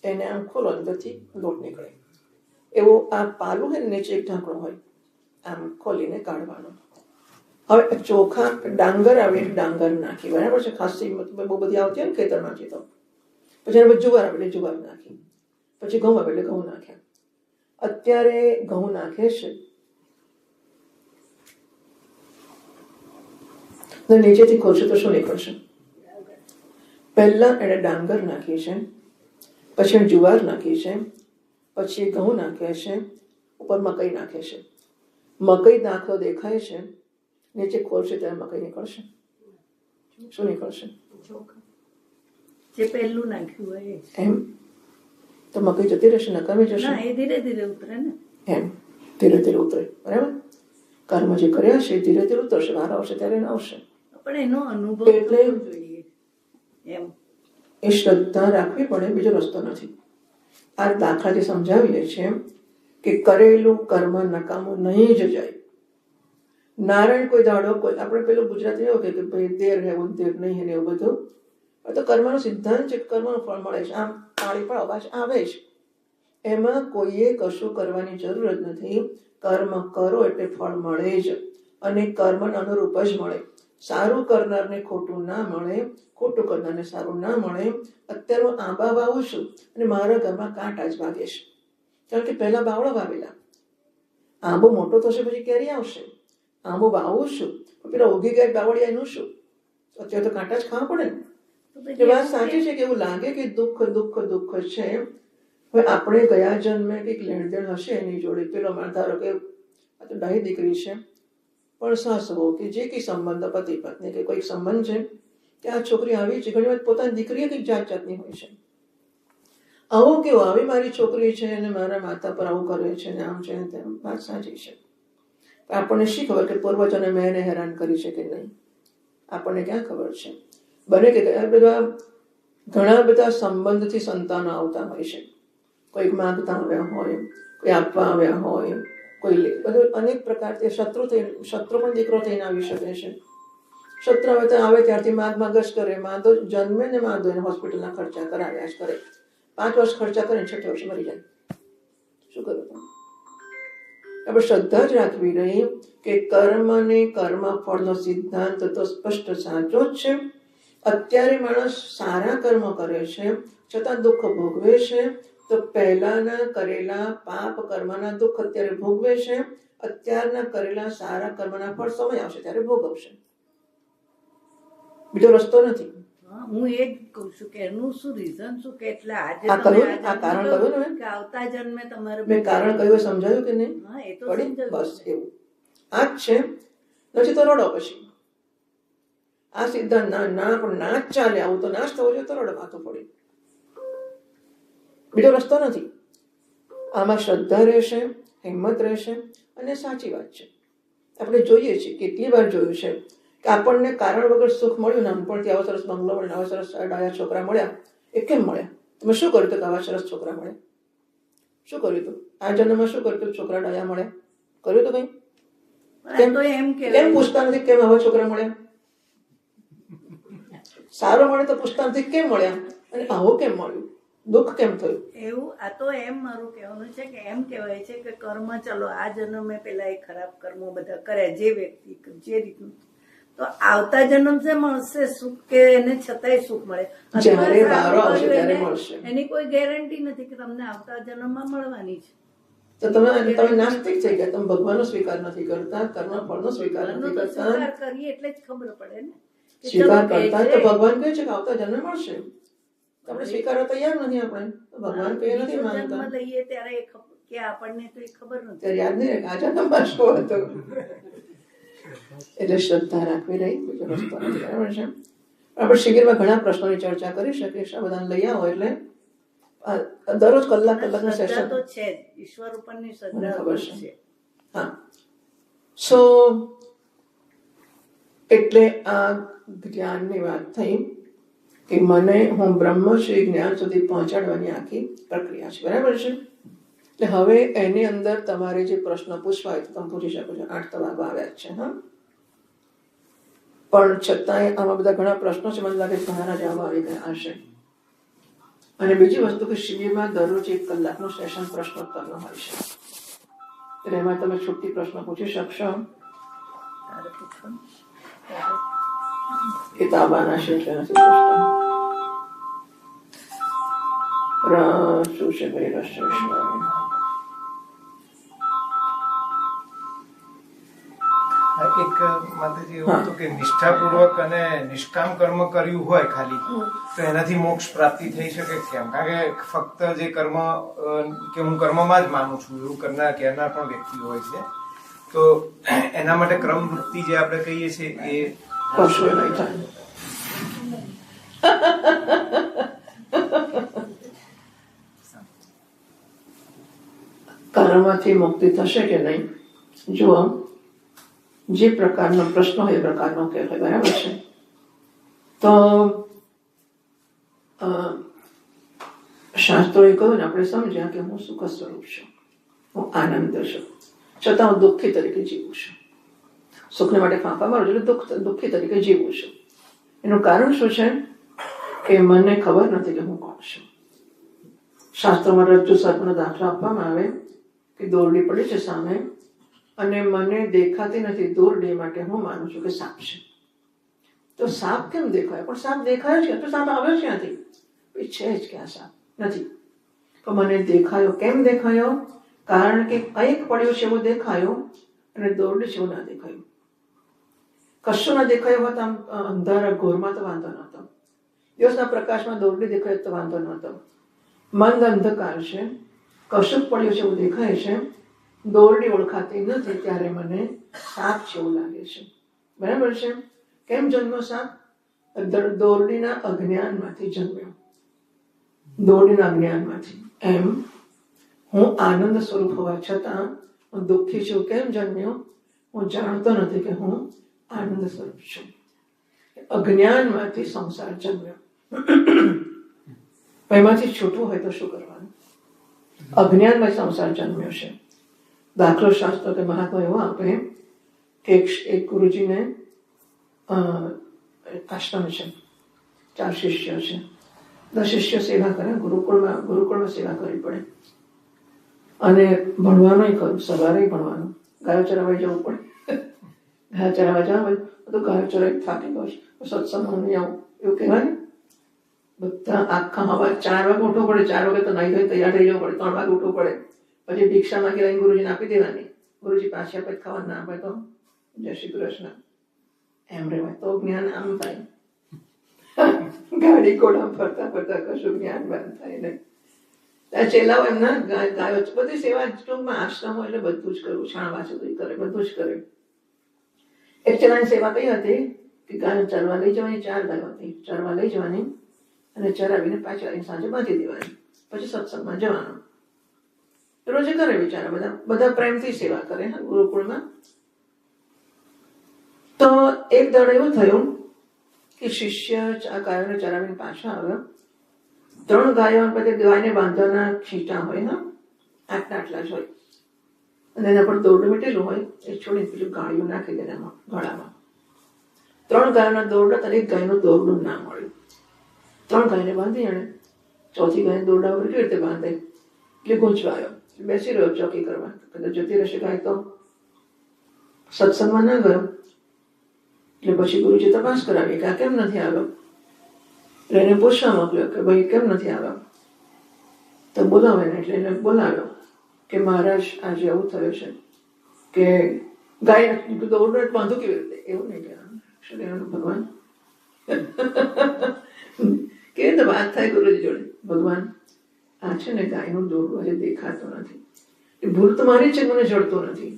એને આમ ખોલો અંદરથી લોટ નીકળે. એવું આ પાલું હોય ને, નીચે એક ઢાંકણું હોય, આમ ખોલીને કાઢવાનું. હવે ચોખા, ડાંગર આવે, ડાંગર નાખી, બરાબર છે? ખાસી બહુ બધી આવતી હોય ને ખેતરમાંથી, તો પછી એને જુવાર આવે એટલે જુવાર નાખી, પછી ઘઉં આવે એટલે ઘઉં નાખ્યા. અત્યારે ઘઉં નાખે છે તો નીચેથી ખોલશે તો શું નીકળશે? પહેલા એને ડાંગર નાખી છે, પછી જુવાર નાખી છે, પછી ઘઉં નાખે છે, ઉપર મકઈ નાખે છે. મકઈ દાખલો દેખાય છે, નીચે ખોલશે ત્યારે મકઈ નીકળશે. શું નીકળશે? જે પહેલું નાખ્યું હોય એમ તો મકઈ જતી રહેશે, નકામી જશે? ના, એ ધીરે ધીરે ઉતરે ને. એમ ધીરે ધીરે ઉતરે. બરાબર? કર્મ જે કર્યા છે ધીરે ધીરે ઉતરશે, વાર આવશે ત્યારે આવશે. પણ એનો અનુભવ એટલે જોઈએ એમ. એ શ્રદ્ધા રાખવી પડે, બીજો રસ્તો નથી. આ દાખલાથી સમજાવીએ છીએ કે કરેલું કર્મ નકામું નહીં જ જાય. નારાયણ કોઈ દાડો, કોઈ આપણે પેલું ગુજરાતી એવું કે ભાઈ દેર હે એવું દેર નહીં હે ને એવું બધું. તો કર્મનો સિદ્ધાંત છે, કર્મનું ફળ મળે છે. આમ તાળી પણ અવાજ આવે છે, એમાં કોઈએ કશું કરવાની જરૂર જ નથી. કર્મ કરો એટલે ફળ મળે જ, અને કર્મને અનુરૂપ જ મળે. સારું કરનારને ખોટું ના મળે, ખોટું કરનારને સારું ના મળે. અત્યારે હું આંબા વાવું છું અને મારા ઘરમાં કાંટા જ વાગે છે, કારણ કે પહેલા બાવળા વાવેલા. આંબો મોટો થશે પછી કેરી આવશે. આંબો વાવું છું, પેલા ઉગી ગયા બાવળિયા એનું શું? અત્યારે તો કાંટા જ ખાવા પડે ને. એ વાત સાચી છે કે એવું લાગે કે દુઃખ દુઃખ દુઃખ છે. હવે આપણે ગયા જન્મે કંઈક લેણદેણ હશે એની જોડે. પેલો ધારો કે આ તો ડાહી દીકરી છે, પણ સાસવો કે જે કંઈ સંબંધ, પતિ પત્ની કે કોઈ સંબંધ છે, કે આ છોકરી આવી છે, ઘણી વાર પોતાની દીકરી કંઈક જાત જાતની હોય છે. આવું કેવું, આવી મારી છોકરી છે અને મારા માતા પર આવું કરે છે ને આમ છે ને તેમ. વાત સાચી છે. આપણને શી ખબર કે પૂર્વજોને મેં એને હેરાન કરી છે કે નહીં? આપણને ક્યાં ખબર છે? બને કે ઘણા બધા સંબંધથી સંતાનો આવતા હોય છે. કોઈક માંગતા આવ્યા હોય, કોઈ આપવા આવ્યા હોય, કોઈ બધું અનેક પ્રકારથી શત્રુ પણ દીકરો થઈને આવી શકે છે. શત્રુ આવે તો આવે ત્યારથી માગ જ કરે. માંદો જન્મે ને માંદો એને હોસ્પિટલના ખર્ચા કરાવ્યા જ કરે. 5 વર્ષ ખર્ચા કરીને 6 વર્ષે મરી જાય. શું કરું તમે? આપણે શ્રદ્ધા જ રાખવી રહી કે કર્મ અને કર્મ ફળનો સિદ્ધાંત તો સ્પષ્ટ સાચો જ છે. અત્યારે માણસ સારા કર્મ કરે છે છતાં દુઃખ ભોગવે છે, તો પહેલાના કરેલા પાપ કર્મના દુઃખ અત્યારે ભોગવે છે. અત્યારના કરેલા સારા કર્મના ફળ સમય આવશે ત્યારે ભોગવશે. બીજો રસ્તો નથી. હા, હું એ જ કહું છું કે એનું શું રીઝન શું કે એટલે આજે આ તમે કહ્યું, આ કારણ કહ્યું ને મેં? કે આવતા જન્મે તમારે મેં કારણ કહ્યું એ સમજાયું કે નહીં? હા, એ તો પડી? સમજાયું બસ છે. એવું આ જ છે. નથી તો રડો પછી. આ સિદ્ધાંત ના ના પણ ના જ ચાલે. આવું તો ના જ થવું જોઈએ તો રડો માથું પડી. બીજો રસ્તો નથી. આમાં શ્રદ્ધા રહેશે, હિંમત રહેશે અને સાચી વાત છે. આપણે જોઈએ છીએ, કેટલી વાર જોયું છે કે આપણને કારણ વગર સુખ મળ્યું. નાનપણથી આવા સરસ બંગલો મળ્યો, આવા સરસ ડાયા છોકરા મળ્યા. એ કેમ મળ્યા? તમે શું કર્યું હતું કે આવા સરસ છોકરા મળ્યા? શું કર્યું હતું? આ જન્મમાં શું કર્યું હતું? છોકરા ડાયા મળ્યા? કર્યું હતું કઈ? પણ તો એમ કેમ પૂછતા નથી કેમ આવા છોકરા મળ્યા? સારો મળે તો પૂછતા નથી કેમ મળ્યા અને આવો કેમ મળ્યું, દુઃખ કેમ થયું? એવું આ તો એમ મારું કહેવાનું છે કે એમ કહેવાય છે કે કર્મ, ચલો આ જન્મે પેલા એ ખરાબ કર્મો બધા કર્યા જે વ્યક્તિ જે રીતનું, તો આવતા જન્મ છે મળશે સુખ કે એને છતાંય સુખ મળે? જ્યારે વારો આવશે ત્યારે મળશે. એની કોઈ ગેરંટી નથી કે તમને આવતા જન્મમાં મળવાની છે. તો તમે નાસ્તિક થઈ ગયા. તમે ભગવાનનો સ્વીકાર નથી કરતા, કર્મ ફળનો સ્વીકાર નથી કરતા. સ્વીકાર કરીએ એટલે જ ખબર પડે ને કે સ્વીકાર ચલો કે કરતા છે. તો ભગવાન કહે છે કે આવતા જન્મ મળશે. આપણે સ્વીકારવા તૈયાર નથી. આપણે તો ભગવાન કહે નથી બીજો માનતા. જન્મ લઈએ ત્યારે એ કે આપણને તો એ ખબર નથી. ત્યારે યાદ નહીં રહે આ જન્મમાં શું હતું. એટલે શ્રદ્ધા રાખવી રહી, બીજો રસ્તો નથી. બરાબર છે. આપણે શિબિરમાં ઘણા પ્રશ્નોની ચર્ચા કરી શકીએ છીએ. બધાને લઈ આવો એટલે દરરોજ કલાકનું શ્રદ્ધા સેશન. તો છે જ, ઈશ્વર ઉપરની મને શ્રદ્ધા ખબર તો છે. છે. હા. સો એટલે આ જ્ઞાનની વાત થઈ કે મને હું બ્રહ્મશ્રી જ્ઞાન સુધી પહોંચાડવાની આખી પ્રક્રિયા છે. બરાબર છે. એટલે હવે એની અંદર તમારે જે પ્રશ્ન પૂછવા હોય તો તમે પૂછી શકો છો. 8 તો વાગવા આવ્યા જ છે. હા, પણ છતાંય આમાં બધા ઘણા પ્રશ્નો છે. મને લાગે ઘણા જવાબ આવી ગયા હશે. અને બીજી વસ્તુ કે શિબિરમાં દરરોજ 1 કલાકનું સેશન પ્રશ્નોત્તરનું હોય છે. એટલે એમાં તમે છૂટથી પ્રશ્ન પૂછી શકશો. તારે પૂછવાનું? એ તો આવવાના છે એટલે નથી પૂછતા. શું છે ભાઈ રસેશ્વરી? એક માતાજી એવું હતું કે નિષ્ઠાપૂર્વક અને નિષ્કામ કર્મ કર્યું હોય ખાલી તો એનાથી મોક્ષ પ્રાપ્તિ થઈ શકે કેમ? કારણ કે ફક્ત જે કર્મ કે હું કર્મમાં જ માનું છું એવું કહેનાર પણ વ્યક્તિ હોય છે. તો એના માટે ક્રમ વૃત્તિ જે આપણે કહીએ છીએ એ કશું નહીં થાય. કર્મમાંથી મુક્તિ થશે કે નહીં? જુઓ, જે પ્રકારનો પ્રશ્ન હોય એ પ્રકારનો કહેવાય. બરાબર છે. તો શાસ્ત્રોએ કહ્યું ને, આપણે સમજ્યા કે હું સુખ સ્વરૂપ છું, હું આનંદ છું, છતાં હું દુઃખી તરીકે જીવું છું. સુખને માટે ફાંફા મારું એટલે દુઃખી તરીકે જીવું છું. એનું કારણ શું છે કે મને ખબર નથી કે હું કોણ છું. શાસ્ત્રોમાં રજ્જુ સર્પનો દાખલો આપવામાં આવે કે દોરડી પડી છે સામે અને મને દેખાતી નથી દોરડી, માટે હું માનું છું કે સાપ છે. તો સાપ કેમ દેખાય? પણ સાપ દેખાય છે તો સાપ આવે ક્યાંથી? છે જ કે આ સાપ નથી. તો મને દેખાયો. કેમ દેખાયો? કારણ કે કંઈક પડ્યું છે એવું દેખાયો અને દોરડી છે એવું ના દેખાયું. કશું ના દેખાયું હોત આમ અંધારા ઘોરમાં તો વાંધો નહોતો. દિવસના પ્રકાશમાં દોરડી દેખાય તો વાંધો નહોતો. મંદ અંધકાર છે, કશું પડ્યું છે એવું દેખાય છે, દોરડી ઓળખાતી નથી, ત્યારે મને સાપ છે એવું લાગે છે. બરાબર છે. કેમ જન્મ્યો સાપ? દોરડીના અજ્ઞાનમાંથી જન્મ્યો. દોરડીના અજ્ઞાનમાંથી. એમ હું આનંદ સ્વરૂપ હોવા છતાં હું દુઃખી છું. કેમ જન્મ્યો? હું જાણતો નથી કે હું આનંદ સ્વરૂપ છું. અજ્ઞાનમાંથી સંસાર જન્મ્યો. એમાંથી છૂટવું હોય તો શું કરવાનું? અજ્ઞાનમાં સંસાર જન્મ્યો છે. દાખલો શાસ્ત્ર કે મહાત્મા એવો આપે કે એક ગુરુજીને આશ્રમ છે, 4 શિષ્યો છે. 10 શિષ્યો સેવા કરે. ગુરુકુળમાં સેવા કરવી પડે અને ભણવાનું ખરું. સવારે ભણવાનું, ગાયો ચરાવવા જવું પડે. ગાયો ચરાવવા જવા હોય તો ગાયો ચરાવી થાકી ગયો છે, સત્સંગમાં નહીં આવું એવું કહેવાય ને. બધા આખા હવા 4 વાગે ઉઠવું પડે. 4 વાગે તો નહીં તૈયાર થઈ જવું પડે. 3 વાગે ઉઠવું પડે. પછી ભિક્ષા માંગી લઈને ગુરુજીને આપી દેવાની. ગુરુજી પાછી આપે ખાવા, ના આપે તો જય શ્રી કૃષ્ણ એમ રહેવાય. તો જ્ઞાન આમ થાય. ગાડી ઘોડા ફરતા ફરતા કશું જ્ઞાન બંધ થાય નહીં. આ ચેલાઓ એમના ગાયો બધી સેવા ટૂંકમાં આશ્રમ હોય એટલે બધું જ કરવું, છાણવા સુધી કરે, બધું જ કરે. એક ચેલાની સેવા કઈ હતી કે ગાયો ચરવા લઈ જવાની, 4 ગાયો હતી, ચરવા લઈ જવાની અને ચરાવીને પાછી આવીને સાંજે બાંધી દેવાની, પછી સત્સંગમાં જવાનું. રોજે કરે બિચારા, બધા પ્રેમથી સેવા કરે ગુરુકુળમાં. તો એક દડ એવું થયું કે શિષ્ય આ ગાયોને ચરાવીને પાછા આવ્યો. 3 ગાયો પછી ગાયને બાંધવાના ખીટા હોય, આટલા જ હોય, અને એના પર દોરડું મીટેલું હોય, એ છોડીને પેલું ગાળિયું નાખી દે એમાં ગળામાં. 3 ગાયોના દોરડા અને 1 ગાયનું દોરડું ના મળ્યું. 3 ગાયને બાંધી એને, 4થી ગાયને દોરડા ઉપર કેવી રીતે બાંધે, એટલે ગૂંચવાયો, બેસી રહ્યો ચોકી કરવા. કદાચ જતી રહેશે ગાય તો સત્સંગમાં ના ગયો. એટલે પછી ગુરુજી તપાસ કરાવી કે આ કેમ નથી આવ્યો. એટલે એને પૂછવા મોકલ્યો કે ભાઈ કેમ નથી આવ્યો. તો બોલાવે ને, એટલે એને બોલાવ્યો કે મહારાજ આજે એવું થયું છે કે ગાય દોરડું બાંધું કેવી રીતે, એવું નહીં કહેવાનું ભગવાન. કેવી રીતે વાત થાય ગુરુજી જોડે, ભગવાન આ છે ને ગાયનું દોરડું હજી દેખાતું નથી, ભૂલ તો મારી છે, મને જડતું નથી.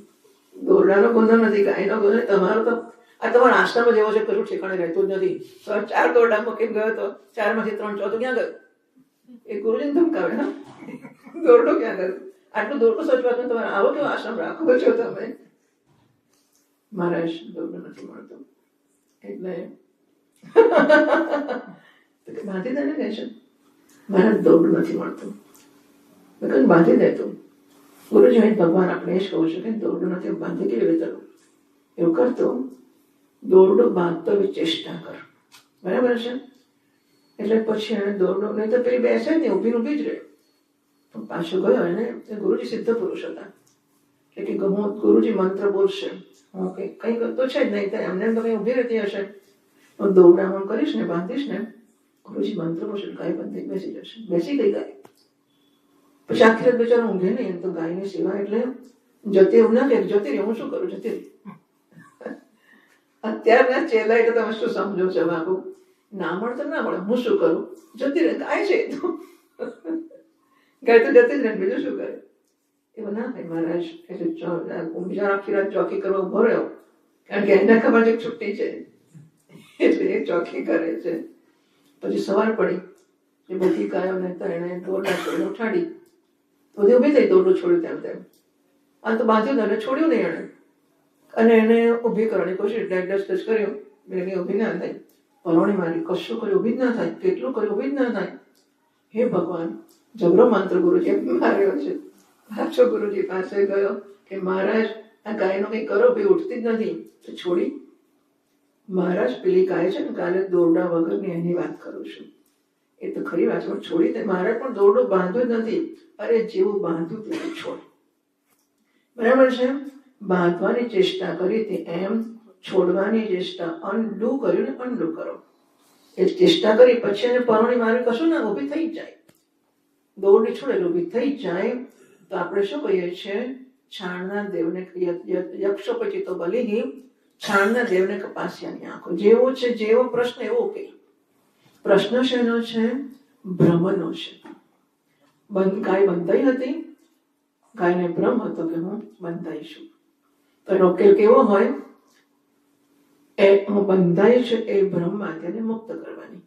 દોરડાનો ગુનો નથી, ગાયનો ગુનો. તમારો તો આ તમારા આશ્રમ જેવો છે, કશું ઠેકાણે રહેતું જ નથી. 4 દોરડા મૂકી ગયો તો 4માંથી 3 ચોથું ક્યાં ગયું? એ ગુરુજીને ધમકાવે. દોરડો ક્યાં ગયો? આટલું દોરડું સચવાનું તમારે આવો કેવો આશ્રમ રાખો છો તમે? મહારાજ દોરડું નથી મળતું, એટલે બાંધી દે ને, કહે છે મહારાજ દોરડું નથી મળતું, બાંધી દેતું. ગુરુજી ભગવાન આપણે જ કહું છું કે દોરડું નથી, બાંધી કેવી રીતે એવું કરતો, દોરડું બાંધતો એવી ચેષ્ટા કર, બરાબર છે. એટલે પછી એને દોરડું, નહીં તો પેલી બેસે જ નહીં, ઊભી જ રહે. પણ પાછો ગયો એને, ગુરુજી સિદ્ધ પુરુષ હતા, એટલે કે ગુરુજી મંત્ર બોલશે, હું કઈ કરતો છે જ નહીં, એમને તો કઈ ઊભી રહેતી હશે, હું દોરડા હું કરીશ ને, બાંધીશ ને, ગુરુજી મંત્ર બોલશે, ગાય બંધી બેસી જશે. બેસી ગઈ ગાય. પછી આખી રાત બિચારો ઊંઘે નહીં, એમ તો ગાયની સેવા એટલે જતી એવું ના કે જતી રહી, હું શું કરું, જતી રહી. અત્યારના ચેલા એટલે તમે શું સમજો છો બાબુ, ના મળે તો ના મળે, હું શું કરું, જતી રહે, ગાય છે તો ગાય તો જતી જ રહે, બીજું શું કરે. એવું ના થાય મહારાજ. એટલે બિચારો આખી રાત ચોકી કરવા ઉભો રહ્યો, કારણ કે એના ખબર છે છુટ્ટી છે, એટલે એ ચોકી કરે છે. પછી સવાર પડી, એ બધી ગાયોને તો એને દોરડા છોડીને ઉઠાડી, બધી ઊભી થઈ, દોરડું છોડ્યું તેમ તેમ. આ તો બાંધ્યું ને છોડ્યું નહીં એને, અને એને ઊભી કરવાની કોશિશ, ડસ્ટ કર્યું, એની ઊભી ના થાય. પરોણી મારી, કશું કર્યું ઊભી જ ના થાય, કેટલું કર્યું ઊભી જ ના થાય. હે ભગવાન, જબરો મંત્ર ગુરુજી માર્યો છે. પાછો ગુરુજી પાસે ગયો કે મહારાજ આ ગાયનું કંઈ કરો, ભાઈ ઉઠતી જ નથી. તો છોડી. મહારાજ પેલી ગાય છે ને, કાલે દોરડા વગરની એની વાત કરું છું. એ તો ખરી વાત છે, છોડી દે. મહારાજ પણ દોરડું બાંધ્યું જ નથી. અરે જેવું બાંધ્યું તેવું છોડ, બરાબર છે. બાંધવાની ચેષ્ટા કરી હતી, એમ છોડવાની ચેષ્ટા, અનડુ કર્યું ને અનડુ કરો. એ ચેષ્ટા કરી પછી એને પરોણી મારી કશું ના, ઊભી થઈ જ જાય. દોરડી છોડે ઊભી થઈ જ જાય. તો આપણે શું કહીએ છીએ, છાણના દેવને યક્ષો પછી તો બલી, છાણના દેવને કપાસિયાની આંખો. જેવો છે જેવો પ્રશ્ન એવો કે પ્રશ્ન શેનો છે, ભ્રમનો છે. ગાય બંધાઈ હતી, ગાયને ભ્રમ હતો કે હું બંધાઈશું. તો એનો ઉકેલ કેવો હોય, એ હું બંધાઈ છું એ ભ્રમમાંથી એને મુક્ત કરવાની,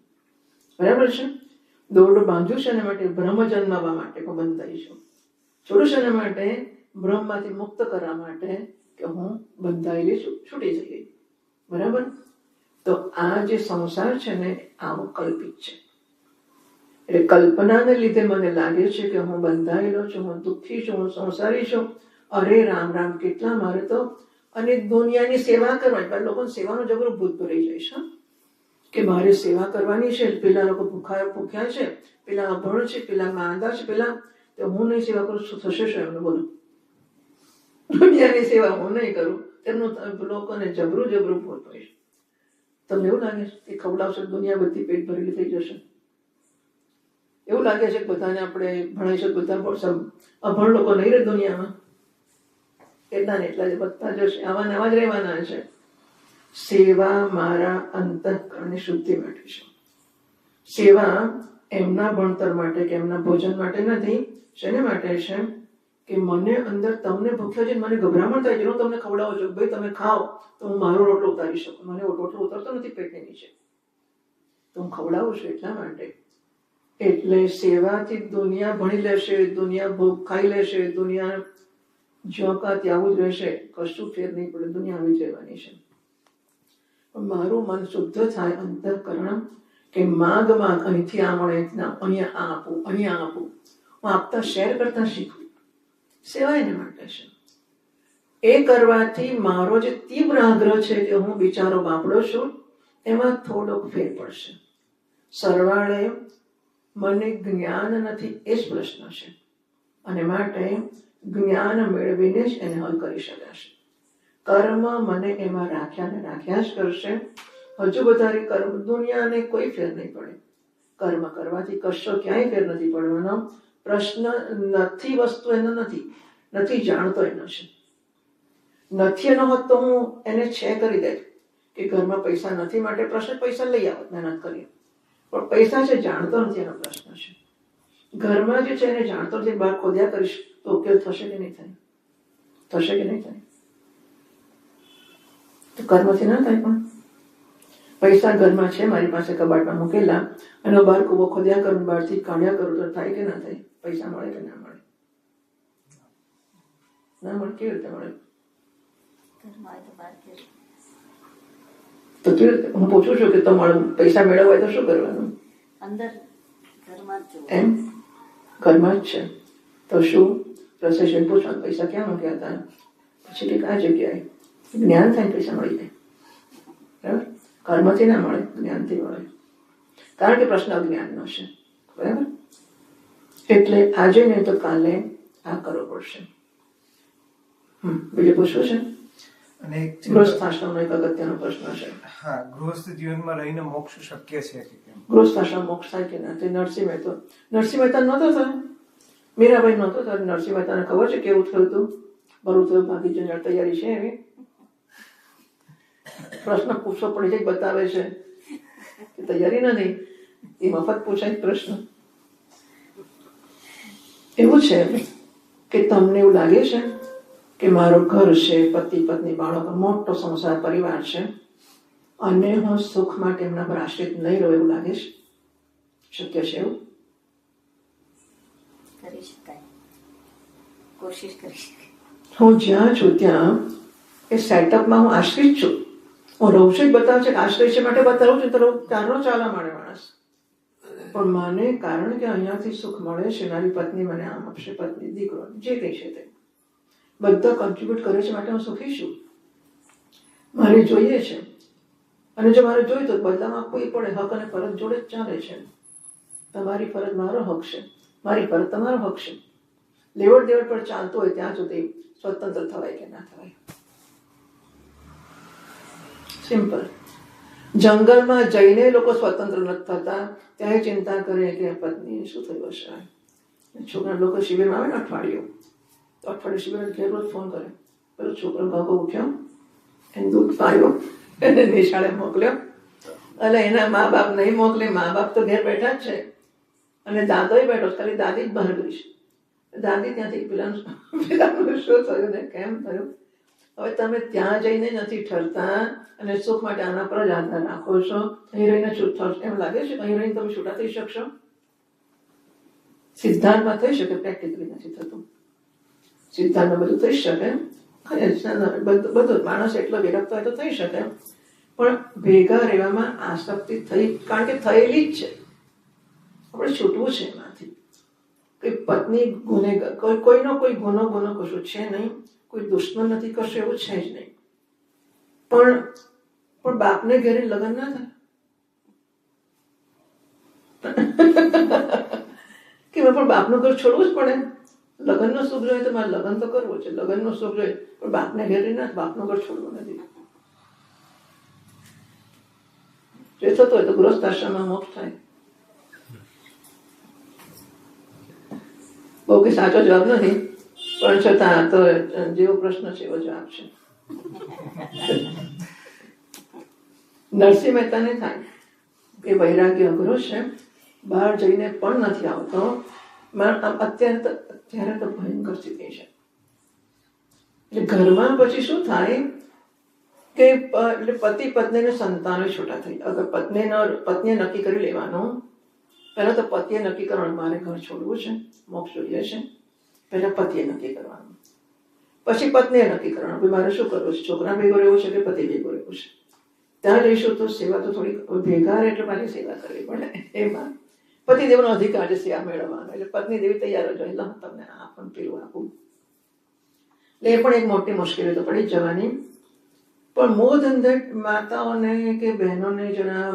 બરાબર છે. દોરડું બાંધ્યું છે એના માટે, ભ્રમ જન્માવા માટે હું બંધાઈશું. છોડું છે એના માટે, ભ્રમમાંથી મુક્ત કરવા માટે કે હું બંધાયેલી છું, છૂટી જઈ ગઈ, બરાબર. તો આ જે સંસાર છે ને, આવો કલ્પિત છે. એટલે કલ્પનાને લીધે મને લાગે છે કે હું બંધાયેલો છું, હું દુઃખી છું, હું સંસારી છું. અરે રામ રામ, કેટલા મારે તો. અને દુનિયાની સેવા કરવાની, પણ લોકોને સેવાનું જબરું ભૂત ભરાઈ જાય છે કે મારે સેવા કરવાની છે. પેલા લોકો ભૂખ્યા છે, પેલા અભણ છે, પેલા માંદા છે, પેલા તો હું નહીં સેવા કરું, શું થશે શું એમને, બોલો. દુનિયાની સેવા હું નહીં કરું, તેમનું લોકોને જબરું ભૂત હોય છે. તમને એવું લાગે છે કે ખવડાવશે દુનિયા બધી પેટ ભરેલી થઈ જશે? એવું લાગે છે કે બધાને આપણે ભણાવીશું, બધા અભણ લોકો નહીં રહે દુનિયામાં, એટલા ને એટલા જ બધા જશે, આવા નવા જ રહેવાના છે. સેવા મારા અંતઃકરણની શુદ્ધિ માટે છે. સેવા એમના ભણતર માટે કે એમના ભોજન માટે નથી. શેને માટે છે? કે મને અંદર તમને ભૂખ્યા છે, મને ગભરામણ થાય છે, હું તમને ખવડાવું છું, ભાઈ તમે ખાઓ તો હું મારો રોટલો ઉતારી શકું. મને રોટલો ઉતરતો નથી પેટની નીચે, તો હું ખવડાવું છું એટલા માટે. એટલે સેવાથી દુનિયા ભણી લેશે, દુનિયા ભોગ ખાઈ લેશે, દુનિયા જ્યાં કા ત્યાં જ રહેશે, કશું ફેર નહીં પડે, દુનિયા આવી જવાની છે. પણ મારું મન શુદ્ધ થાય, અંતઃકરણ, કે માગ અહીંથી આ મળે, અહીંયા આ આપું, અહીંયા આપું, હું આપતા શેર કરતા શીખું. સેવા એને માટે છે. એ કરવાથી મારો જે તીવ્ર આગ્રહ છે કે હું બિચારો બાપડો છું, એમાં થોડોક ફેર પડશે. સરવાળે મને જ્ઞાન નથી, એ જ પ્રશ્ન છે, અને માટે જ્ઞાન મેળવીને જ એને હલ કરી શકાશે. કર્મ મને એમાં રાખ્યા જ કરશે. હજુ વધારે કર્મ દુનિયાને કોઈ ફેર નહીં પડે. કર્મ કરવાથી કશો ક્યાંય ફેર નથી પડવાનો. પ્રશ્ન નથી, વસ્તુ એનો નથી જાણતો એનો છે. નથી એનો હોત તો હું એને છે કરી દે કે ઘરમાં પૈસા નથી માટે પ્રશ્ન, પૈસા લઈ આવત મહેનત કરી. પણ પૈસા છે, જાણતો નથી એનો પ્રશ્ન છે. ઘરમાં જે છે એને જાણતો નથી, બહાર ખોદ્યા કરીશ તો ઉકેલ થશે કે નહીં થાય? થશે કે નહીં થાય? તો કર્મથી ના થાય. પણ પૈસા ઘરમાં છે મારી પાસે કબાટમાં મૂકેલા, અને બહાર કૂવો ખોદ્યા કરું, બહારથી કાઢ્યા કરું તો થાય કે ના થાય? પૈસા મળે કે ના મળે? ના મળે. કેવી રીતે મળે? તો કેવી રીતે? હું પૂછું છું કે તમારે પૈસા મેળવવા હોય તો શું કરવાનું? એમ ઘરમાં જ છે તો શું? રસોઈ પૂછવાનું પૈસા ક્યાં મૂક્યા હતા? પછી કે આ જગ્યાએ. જ્ઞાન થાય પૈસા મળી જાય. બરાબર? કર્મથી ના મળે, જ્ઞાનથી મળે. કારણ કે પ્રશ્ન અજ્ઞાનનો છે. બરાબર? એટલે આજે નહીં તો કાલે આ કરવો પડશે. બીજું પૂછવું છે? અને ગૃહસ્થાશ્રમનો એક અગત્યનો પ્રશ્ન છે. હા, ગૃહસ્થ જીવનમાં રહીને મોક્ષ શક્ય છે કે કેમ? ગૃહસ્થાશ્રમ મોક્ષ થાય કે ના? નરસિંહ મહેતા નહોતો થયો, મીરાબાઈ નહોતો થયો. નરસિંહ મહેતાને ખબર છે કેવું થયું હતું? ભરું થયું, ભાગી જનાર તૈયારી છે એવી? પ્રશ્ન પૂછવો પડી જાય, બતાવે છે કે તૈયારી નથી. એ મફત પૂછાય પ્રશ્ન. એવું છે કે તમને એવું લાગે છે કે મારું ઘર છે, પતિ પત્ની બાળકો, મોટો સંસાર પરિવાર છે, અને હું સુખ માટે એમના પર આશ્રિત નહીં રહું, એવું લાગે છે? શક્ય છે એવું? કરી શકાય, કોશિશ કરી શકાય. હું જ્યાં છું ત્યાં એ સેટઅપમાં હું આશ્રિત છું. હું રહું છું જ બતાવે છે કે આશ્રય છે માટે બતાવું છું, તો ચાલો ચાલા મળે માણસ. પણ મને કારણ કે અહીંયાથી સુખ મળે છે, મારી પત્ની મને આમ આપશે, પત્ની દીકરો જે કંઈ છે તે બધા કોન્ટ્રીબ્યુટ કરે છે માટે હું સુખી છું. મારે જોઈએ છે, અને જો મારે જોઈએ તો બદલામાં આપવું પડે. હક અને ફરજ જોડે જ ચાલે છે. તમારી ફરજ મારો હક છે, મારી ફરજ તમારો હક છે. લેવડ દેવડ પર ચાલતું હોય ત્યાં સુધી સ્વતંત્ર થવાય કે ના થવાય? સિમ્પલ. જંગલમાં જઈને લોકો સ્વતંત્ર નથી થતા, ત્યાં ચિંતા કરે કે પત્ની શું થયું હશે. છોકરા લોકો શિબિરમાં આવે ને અઠવાડિયું શિબિર ઘેર રોજ ફોન કરે, પેલો છોકરો ઘાઘો ઉઠ્યો, એને દૂધ પાયો, એને નિશાળે મોકલ્યો. એટલે એના મા બાપ નહીં મોકલે, મા બાપ તો ઘેર બેઠા જ છે, અને દાદોય બેઠો, ખાલી દાદી જ બહાર ગઈ છે. દાદી ત્યાંથી પેલાનું શું થયું ને કેમ થયું? હવે તમે ત્યાં જઈને નથી ઠરતા અને સુખ માટે આના પર જ આધાર રાખો છો. અહીં રહીને છૂટ થશે એમ લાગે છે? અહીં રહીને તમે છૂટા થઈ શકશો? સિદ્ધાંતમાં થઈ શકે, પ્રેક્ટિકલી નથી થતું. સિદ્ધાંતમાં બધું થઈ શકે, બધું માણસ એટલો વિરક્ત હોય તો થઈ શકે, પણ ભેગા રહેવામાં આસક્તિ થઈ, કારણ કે થયેલી જ છે. આપણે છૂટવું છે એમાંથી. કોઈ પત્ની ગુનેગાર, કોઈનો કોઈ ગુનો કશું છે નહીં, કોઈ દુશ્મન નથી, કશું એવું છે જ નહીં. પણ બાપને ઘેરે લગ્ન ના થાય કે પણ બાપનું ઘર છોડવું જ પડે. લગ્નનો સુખ જોઈએ તો મારે લગ્ન તો કરવું છે, લગ્નનો સુખ જોઈએ, પણ બાપને ઘેરે ના, બાપનું ઘર છોડવું નથી. જે થતો હોય તો ગૃહસ્થ આશ્રમમાં મોક્ષ થાય. બહુ કઈ સાચો જવાબ નથી, પણ છતાં તો જેવો પ્રશ્ન છે એવો જવાબ છે. નરસિંહ મહેતાને થાય એ વૈરાગ્ય અઘરો છે, બહાર જઈને પણ નથી આવતો. અત્યારે તો ભયંકર સ્થિતિ છે. એટલે ઘરમાં પછી શું થાય કે એટલે પતિ પત્નીને સંતાનો છૂટા થઈ. અગર પત્નીએ નક્કી કરી લેવાનું, પહેલા તો પતિએ નક્કી કરવાનું મારે ઘર છોડવું છે, મોક્ષ જોઈએ છે. પહેલા પતિએ નક્કી કરવાનું, પછી પત્નીએ નક્કી કરવાનું કે મારે શું કરવું છે, છોકરા ભેગો રહેવું છે કે પતિ ભેગો રહેવું છે. ત્યાં જઈશું તો સેવા તો થોડી ભેગા રહે એટલે મારી સેવા કરવી પડે. એમાં પતિદેવનો અધિકાર છે સેવા મેળવવાનો. એટલે પત્ની દેવી તૈયાર જ હોય, તમને આ પણ પેલું આપું. એટલે એ પણ એક મોટી મુશ્કેલી તો પડી જવાની. પણ મોર ધેન ધેટ માતાઓને કે બહેનોને જરા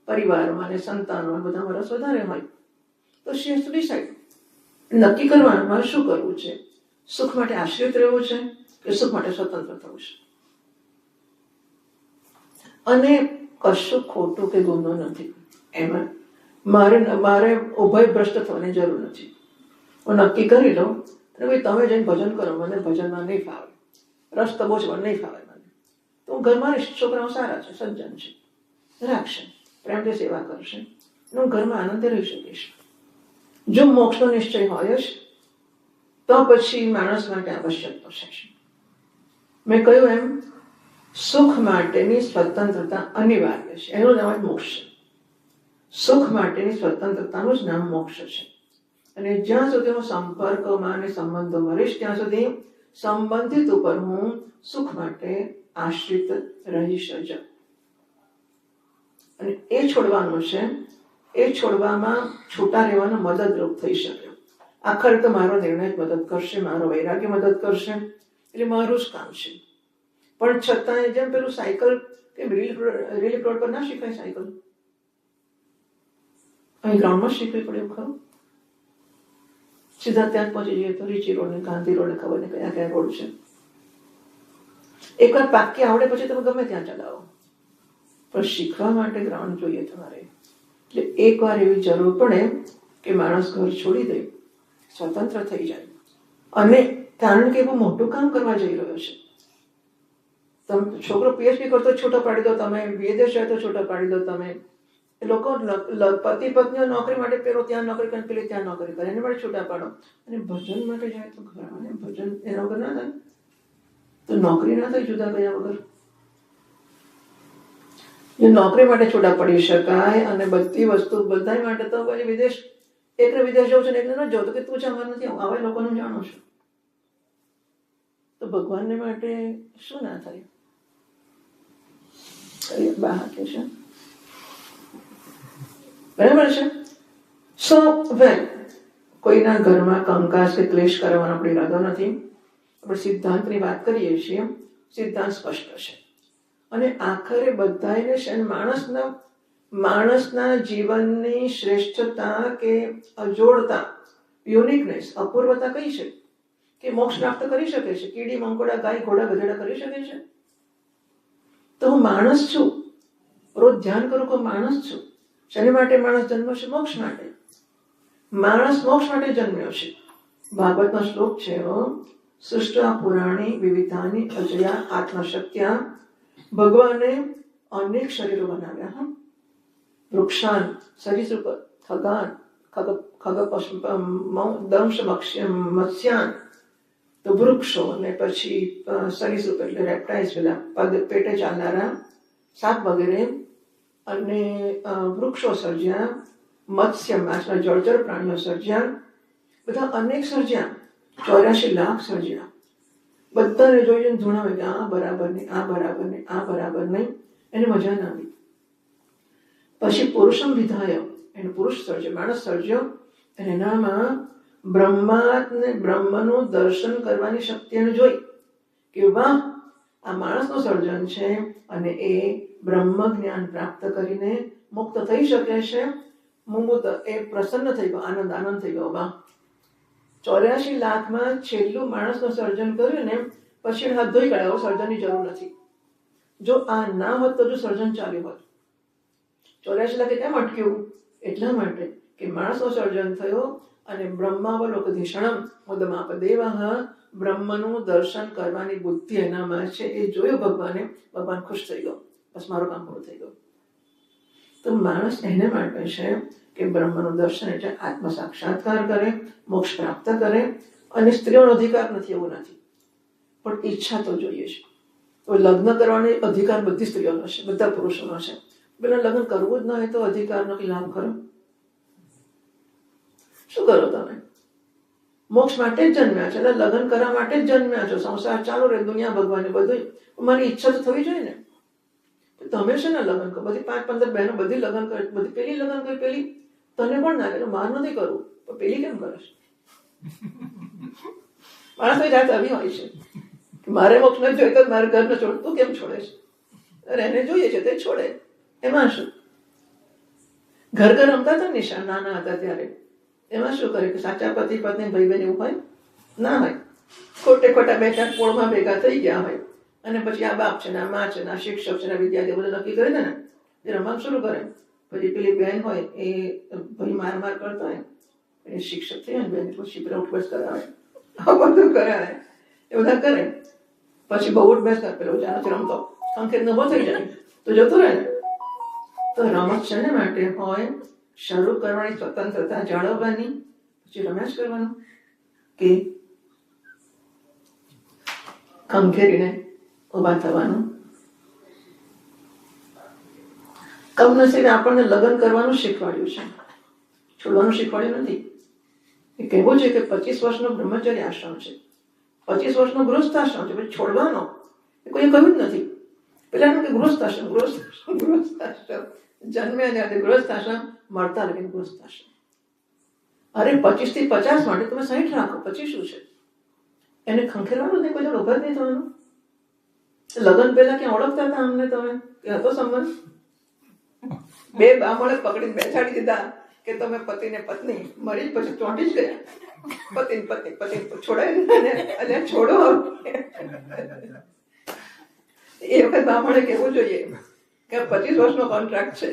પરિવારમાં સંતાનો બધામાં રસ વધારે હોય તો શી હેઝ ટુ ડિસાઇડ, નક્કી કરવાનું મારે શું કરવું છે. સુખ માટે આશ્રિત રહેવું છે કે સુખ માટે સ્વતંત્ર થવું છે. અને કશું ખોટું કે ગુનો નથી એમાં. મારે ઉભય ભ્રષ્ટ થવાની જરૂર નથી. હું નક્કી કરી લઉં અને ભાઈ તમે જઈને ભજન કરો, મને ભજનમાં નહીં ફાવે, રસ તો બહુ જ પણ નહીં ફાવે મને, તો હું ઘરમાં રહીશ. છોકરાઓ સારા છે, સજ્જન છે, રાખશે, પ્રેમથી સેવા કરશે, હું ઘરમાં આનંદે રહી શકીશ. જો મોક્ષનો નિશ્ચય હોય જ તો પછી માણસ માટે આવશ્યક તો છે. મેં કહ્યું એમ સુખ માટેની સ્વતંત્રતા અનિવાર્ય છે, એનું નામ જ મોક્ષ છે. સુખ માટેની સ્વતંત્રતાનું જ નામ મોક્ષ છે. અને જ્યાં સુધી હું સંપર્કમાં અને સંબંધોમાં રહીશ ત્યાં સુધી સંબંધિત ઉપર હું સુખ માટે આશ્રિત રહીશ જ. અને એ છોડવાનું છે. એ છોડવામાં છૂટા રહેવાનો મદદરૂપ થઈ શકે. આખરે તો મારો નિર્ણય જ મદદ કરશે, મારો વૈરાગ્ય મદદ કરશે, એટલે મારું જ કામ છે. પણ છતાં જેમ પેલું સાયકલ કે રિલીફ રોડ પર ના શીખાય સાયકલ, અહીં ગ્રાઉન્ડમાં શીખવી પડે એવું ખરું. સીધા ત્યાં પહોંચી જઈએ તો રીચી રોડ ને ગાંધી રોડ ને ખબર ને કયા કયા રોડ છે. એકવાર પાક્કી આવડે પછી તમે ગમે ત્યાં ચલાવો, પણ શીખવા માટે ગ્રાઉન્ડ જોઈએ તમારે. એટલે એકવાર એવી જરૂર પડે કે માણસ ઘર છોડી દે, સ્વતંત્ર થઈ જાય. અને કારણ કે એવું મોટું કામ કરવા જઈ રહ્યો છે. તમે છોકરો પીએચડી કરતો છૂટો પાડી દો, તમે વિદેશ જાય તો છૂટો પાડી દો. તમે લોકો પતિ પત્નીઓ નોકરી માટે પેલો ત્યાં નોકરી કરે, પેલી ત્યાં નોકરી કરે, એને માટે છૂટા પાડો. અને ભજન માટે જાય તો ઘરમાં ભજન એના વગર ના થાય, તો નોકરી ના થાય જુદા ગયા વગર. જે નોકરી માટે છૂટા પડી શકાય અને બધી વસ્તુ બધા માટે તો પછી વિદેશ, એકને વિદેશ જવું છે ને એકને ન જવું તો કે તું જવા નથી આવું, આવા લોકોનું જાણું છું. તો ભગવાનને માટે શું ના થાય? બહાર કે છે બરાબર છે. સો વેલ, કોઈના ઘરમાં કંકાસ કે ક્લેશ કરવાનો આપણો ઈરાદો નથી. આપણે સિદ્ધાંતની વાત કરીએ છીએ, સિદ્ધાંત સ્પષ્ટ છે. અને આખરે બધાને છે માણસના જીવનની શ્રેષ્ઠતા કે અજોડતા, યુનિકનેસ, અપૂર્વતા કઈ છે કે મોક્ષ પ્રાપ્ત કરી શકે છે. કીડી મંકોડા ગાય ઘોડા ગધેડા કરી શકે છે. તો હું માણસ છું, રોજ ધ્યાન કરું કે માણસ છું. શેની માટે માણસ જન્મ્યો છે? મોક્ષ માટે. માણસ મોક્ષ માટે જન્મ્યો છે. ભાગવતનો શ્લોક છે, સૃષ્ટા પુરાણી વિવિધાની અજયા આત્મશક્ત્યા. ભગવાને અનેક શરીરો બનાવ્યા. વૃક્ષાન, સરીસૃપ, ખગાન, દંશ, મત્સ્યાન, તો વૃક્ષો ને પછી સરીસૃપ એટલે રેપ્ટાઇલ્સ, પેલા પેટે ચાલનારા સાપ વગેરે, અને વૃક્ષો સર્જ્યા, મત્સ્ય માછલા જળચર પ્રાણીઓ સર્જ્યા, બધા અનેક સર્જ્યા, 84 લાખ સર્જ્યા. બધાને જોઈને ધૂણાવે કે આ બરાબર નહીં, આ બરાબર નહીં, આ બરાબર નહીં, એને મજા ના આવી. પછી પુરુષમ વિધાય, એને પુરુષ સર્જ્યો, માણસ સર્જ્યો, અને એનામાં બ્રહ્મનું દર્શન કરવાની શક્તિ એને જોઈ કે વાહ, આ માણસનું સર્જન છે અને એ બ્રહ્મ જ્ઞાન પ્રાપ્ત કરીને મુક્ત થઈ શકે છે. મુમુત, એ પ્રસન્ન થઈ ગયો, આનંદ થઈ ગયો. વાહ, 84 લાખમાં છેલ્લું માણસનું સર્જન કર્યું ને પછી એને હાથ ધોઈ કાઢ્યા, સર્જનની જરૂર નથી. જો આ ના હોત તો જો સર્જન ચાલ્યું હોત. 84 લાખે કેમ અટક્યું? એટલા માટે કે માણસનું સર્જન થયો અને બ્રહ્માવલોકધિષણમ મુદમાપદેવઃ, બ્રહ્મનું દર્શન કરવાની બુદ્ધિ એનામાં છે. એ જોયું ભગવાને, ભગવાન ખુશ થઈ ગયો, બસ મારું કામ પૂરું થઈ ગયું. તો માણસ એને માટે છે કે બ્રહ્મનું દર્શન એટલે આત્મ સાક્ષાત્કાર કરે, મોક્ષ પ્રાપ્ત કરે. અને સ્ત્રીઓનો અધિકાર નથી એવું નથી, પણ ઈચ્છા તો જોઈએ છે. તો લગ્ન કરવાનો અધિકાર બધી સ્ત્રીઓનો છે, બધા પુરુષોનો છે. પેલા લગ્ન કરવું જ ન હોય તો અધિકારનો કે લાભ ખરો? શું કરો તમે? મોક્ષ માટે જ જન્મ્યા છો, લગ્ન કરવા માટે જ જન્મ્યા છો. સંસાર ચાલુ રહે, દુનિયા ભગવાન બધું. મારી ઈચ્છા તો થવી જોઈએ ને. તમે છે ને લગ્ન કરો, બધી 5-15 બહેનો બધી લગ્ન કરે, બધી પેલી લગ્ન કરી, પેલી તને કોણ ના કરે? માર નથી કરવું, પણ પેલી કેમ કરે છે? માણસ જાત આવી હોય છે કે મારે મોક્ષ નથી જોઈએ તો મારે ઘર ન છોડ, તું કેમ છોડે છે? અરે એને જોઈએ છે તે છોડે, એમાં શું? ઘર ઘર રમતા હતા નિશા નાના હતા ત્યારે, એમાં શું કરે કે સાચા પતિ પત્ની ભાઈ બહેન એવું હોય ના હોય. ખોટા 2-4 પોળમાં ભેગા થઈ ગયા હોય અને પછી આ બાપ છે ને, આ માં છે ને, આ શિક્ષક છે ને, વિદ્યાર્થીઓ બધું નક્કી કરે ને એ રમવાનું શરૂ કરે. પછી પેલી બહેન હોય એ ભાઈ માર કરતો હોય, એ શિક્ષક થઈ ને બેન પછી પેલા ઉઠબસ કરાવે, આ બધું કરાવે, એ બધા કરે. પછી બહુ ઉઠબસ કરે, પેલો જાનો રમતો સંકેત નભો થઈ જાય તો જતો રહે ને. તો રમત છે ને માટે હોય શરૂ કરવાની સ્વતંત્રતા જાળવવાની, પછી રમ્યા જ કરવાનું કે ખંખેરીને ઉભા થવાનું. કમનસીબે આપણને લગ્ન કરવાનું શીખવાડ્યું છે, છોડવાનું શીખવાડ્યું નથી. એ કહેવું છે કે 25 વર્ષનો બ્રહ્મચર્ય આશ્રમ છે, 25 વર્ષનો ગૃહસ્થ આશ્રમ છે, પછી છોડવાનો એ કોઈ કહ્યું જ નથી. પેલા કે ગૃહસ્થ આશ્રમ જન્મ્યા ત્યારે ગૃહસ્થ આશ્રમ મળતા લગીને ગૃહસ્થ આશ્રમ. અરે 25 થી 50 માટે તમે 60 રાખો, પછી શું છે? એને ખંખેરવાનું નહીં, કોઈ ઉભા જ નહીં થવાનું. લગ્ન પહેલા ક્યાં ઓળખતા હતા અમને? તમે કે હતો સંબંધ? 2 બામણે પકડીને બેસાડી દીધા કે તમે પતિ ને પત્ની મરી, પછી ચોંટી જ ગયા. પતિ છોડાય અને છોડો. એ વખત બામણે કેવું જોઈએ કે 25 વર્ષનો કોન્ટ્રાક્ટ છે,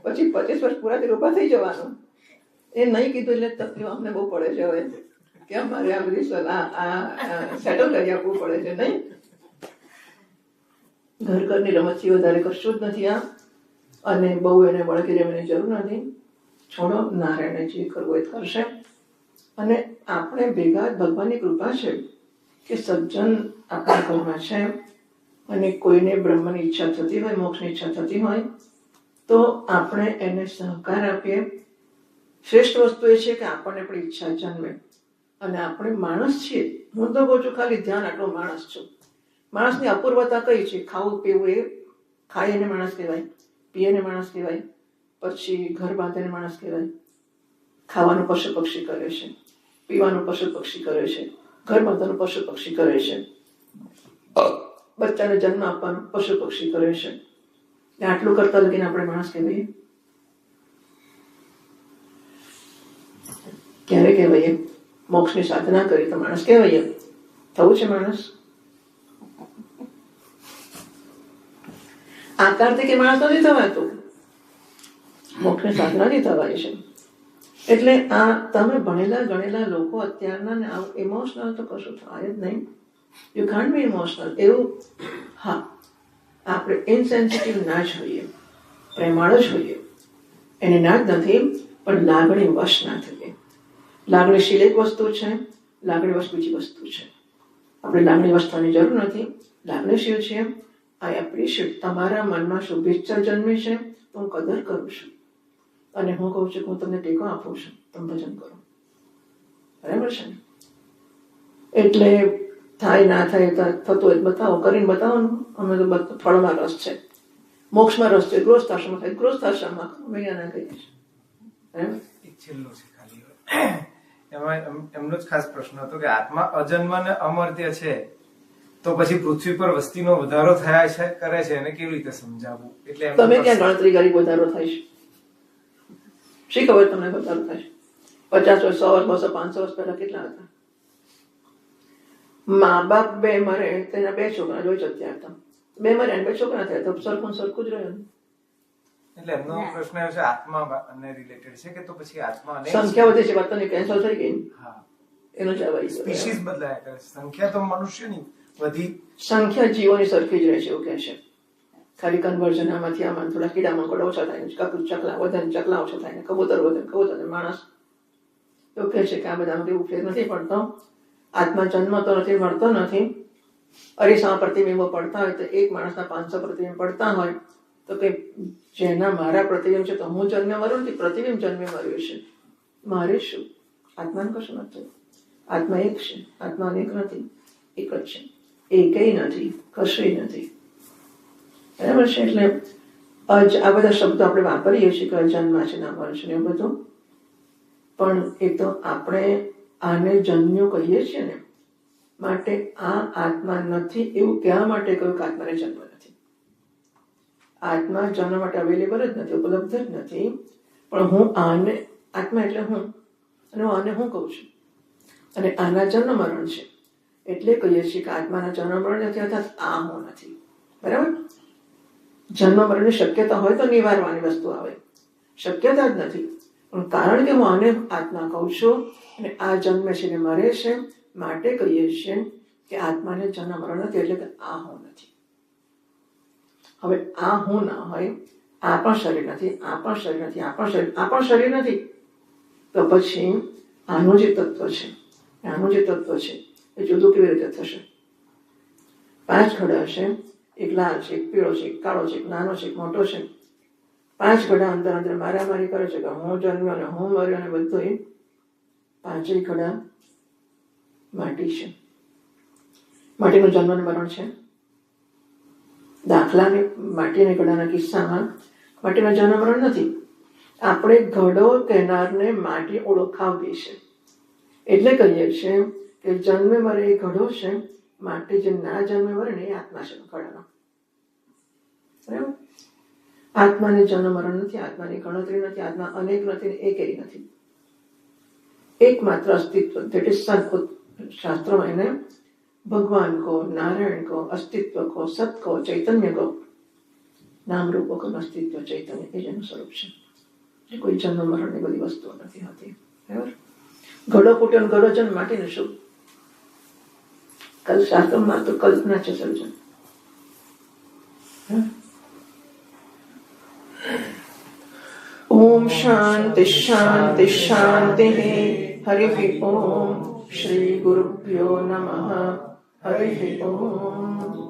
પછી 25 વર્ષ પૂરા થઈ ઉભા થઈ જવાનું. એ નહીં કીધું એટલે તકલીફ અમને બહુ પડે છે હવે કે અમારે આ બધી સેટલ કરી આપવું પડે છે. નહીં, ઘરની રમતથી વધારે કશું જ નથી આ. અને બહુ એને વળગી રહેવાની જરૂર નથી. છોડો, નારાયણે જે કરવું એ કરશે. અને આપણે ભેગા ભગવાનની કૃપા છે કે સજ્જન આપણા ઘરમાં છે અને કોઈને બ્રહ્મની ઈચ્છા થતી હોય, મોક્ષની ઈચ્છા થતી હોય તો આપણે એને સહકાર આપીએ. શ્રેષ્ઠ વસ્તુ એ છે કે આપણને પણ ઈચ્છા જન્મે. અને આપણે માણસ છીએ, હું તો કહું છું ખાલી ધ્યાન આટલો માણસ છું. માણસની અપૂર્વતા કઈ છે? ખાવું પીવું, એ ખાય એને માણસ કહેવાય, પીએ ને માણસ કહેવાય, પછી ઘર બાંધે ને માણસ કહેવાય. ખાવાનું પશુ પક્ષી કરે છે, પીવાનું પશુ પક્ષી કરે છે, ઘર બાંધવાનું પશુ પક્ષી કરે છે, બચ્ચાને જન્મ આપવાનું પશુ પક્ષી કરે છે. આટલું કરતા લગીને આપણે માણસ કહેવાય? ક્યારે કહેવાય? મોક્ષની સાધના કરી તો માણસ કહેવાય. થવું છે માણસ? આકારથી કે માણસ નથી થવાતું, મોક્ષની સાધનાથી થવાય છે. એટલે આ તમે ભણેલા ગણેલા લોકો અત્યારના ને ઇમોશનલ તો કશું થાય જ નહીં. You can't B emotional. એવું હા, આપણે ઇનસેન્સિટિવ ના જ હોઈએ, પ્રેમાળ જ હોઈએ. એને ના જ નથી, પણ લાગણી વશ ના થઈએ. લાગણીશીલ એક વસ્તુ છે, લાગણી વશ બીજી વસ્તુ છે. આપણે લાગણી વશ થવાની જરૂર નથી, લાગણીશીલ છે. આઈ એપ્રિશિએટ. તમારા મનમાં શુભેચ્છા જન્મે છે તો હું કદર કરું છું અને હું કહું છું કે હું તમને ટેકો આપું છું, તમે ભજન કરો. બરાબર છે ને? એટલે થાય ના થાય થતું હોય બતાવો, કરીને બતાવવાનું. અમે તો ફળમાં રસ છે, મોક્ષમાં રસ છે, ગૃહસ્થ આશ્રમ થાય, ગૃહસ્થ આશ્રમમાં ના કહીએ છીએ. બરાબર? એક છેલ્લો છે ખાલી એમાં એમનો જ ખાસ પ્રશ્ન હતો કે આત્મા અજન્મ ને અમર્ત્ય છે તો પછી પૃથ્વી પર વસ્તીનો વધારો થયા છે કરે છે એને કેવી રીતે સમજાવવું? એટલે તમે ક્યાં ગણતરી કરી વધારો થાય છે? શી ખબર તમને વધારો થાય છે? 50 વર્ષ, 100 વર્ષ, 200, 500 વર્ષ પહેલા કેટલા હતા? મા બાપ 2 મરે, તેના 2 છોકરા જોઈ શકતા હતા. 2 મરે 2 છોકરા થયા તો સરખું જ રહ્યું. એટલે એમનો પ્રશ્ન એ છે આત્મા અને રિલેટેડ છે કે તો પછી આત્મા અને સંખ્યા વધી છે, વાત તો કેન્સલ થઈ ગઈ. હા, એનો જવાબ સ્પીસીસ બદલાયા કરે છે. સંખ્યા તો મનુષ્યની વધી, સંખ્યા જીવોની સરખી જ રહે છે એવું કહે છે. ખાલી કન્વર્ઝન આમાંથી આમાં થોડા કીડા મકોડા ઓછા થાય, ચકલા વધે ચકલા ઓછા થાય, કબૂતર વધે કબૂતર, માણસ એવું કહે છે કે આ બધામાં કેવું ફેર નથી પડતો. આત્મા જન્મ તો નથી મળતો નથી. અરીસામાં પ્રતિબિંબો પડતા હોય તો એક માણસના 500 પ્રતિબિંબ પડતા હોય તો કે જેના મારા પ્રતિબિંબ છે તો હું જન્મે મર્યો નથી, પ્રતિબિંબ જન્મે મર્યું છે. મારે શું? આત્માને કશું નથી. આત્મા એક છે, આત્મા અનેક નથી, એક જ છે. એકેય નથી, કશું નથી. બરાબર છે. એટલે આ બધા શબ્દો આપણે વાપરીએ છીએ કે અજન્મા છે, નામ છે ને એવું બધું, પણ એ તો આપણે આને જન્મ્યો કહીએ છીએ ને, માટે આ આત્મા નથી એવું કહેવા માટે કહ્યું કે આત્માને જન્મ નથી. આત્મા જન્મ માટે અવેલેબલ જ નથી, ઉપલબ્ધ જ નથી. પણ હું આને, આત્મા એટલે હું, અને હું આને હું કહું છું, અને આના જન્મ મરણ છે એટલે કહીએ છીએ કે આત્માના જન્મ મરણ નથી, અર્થાત આ હું નથી. બરાબર. જન્મ મરણની શક્યતા હોય તો નિવારવાની વસ્તુ આવે, શક્યતા જ નથી. પણ કારણ કે હું આને આત્મા કહું છું અને આ જન્મે છે ને મરે છે, માટે કહીએ છીએ કે આત્માને જન્મ મરણ નથી, એટલે કે આ હું નથી. હવે આ હું ના હોય, આ પણ શરીર નથી, આ પણ શરીર નથી, આ પણ શરીર નથી, તો પછી આનું જે તત્વ છે, આનું જે તત્વ છે એ જુદું કેવી રીતે થશે? 5 ઘડા છે, એક લાલ છે, એક પીળો છે, એક કાળો છે, એક નાનો છે, એક મોટો છે. 5 ઘડા અંદર અંદર મારામારી કરે છે કે હું જન્મ્યો અને હું મર્યો, અને બધું 5 ઘડા માટી છે. માટીનું જન્મ અને મરણ છે. દાખલાની માટીની ઘડાના કિસ્સામાં માટીનો જન્મ મરણ નથી. આપણે ઘડો કહેનારને માટી ઓળખાવવી છે એટલે કહીએ છીએ કે જન્મે મરે એ ઘડો છે, માટી જે ના જન્મે મરે ને એ આત્મા છે ઘડાનો. બરાબર. આત્માને જન્મ મરણ નથી, આત્માની ગણતરી નથી, આત્મા અનેક નથી, એકેય નથી. એકમાત્ર અસ્તિત્વ, ધેટ ઇઝ સત. શાસ્ત્રોમાં એને ભગવાન કો, નારાયણ કો, અસ્તિત્વ કો, સત કો, ચૈતન્ય કો, નામ રૂપો કો અસ્તિત્વ ચૈતન્ય, એ જેનું સ્વરૂપ છે. કોઈ જન્મ મરણ ની બધી વસ્તુઓ નથી હોતી. બરાબર. ઘડો ફૂટ્યો ઘડો જન્મ, માટીને શું? શાસ્ત્રમાં તો કલ્પના છે સર્જન. ઓમ શાંતિ શાંતિ શાંતિ. હરિ ઓમ. શ્રી ગુરુભ્યો નમઃ. હરિ ઓમ.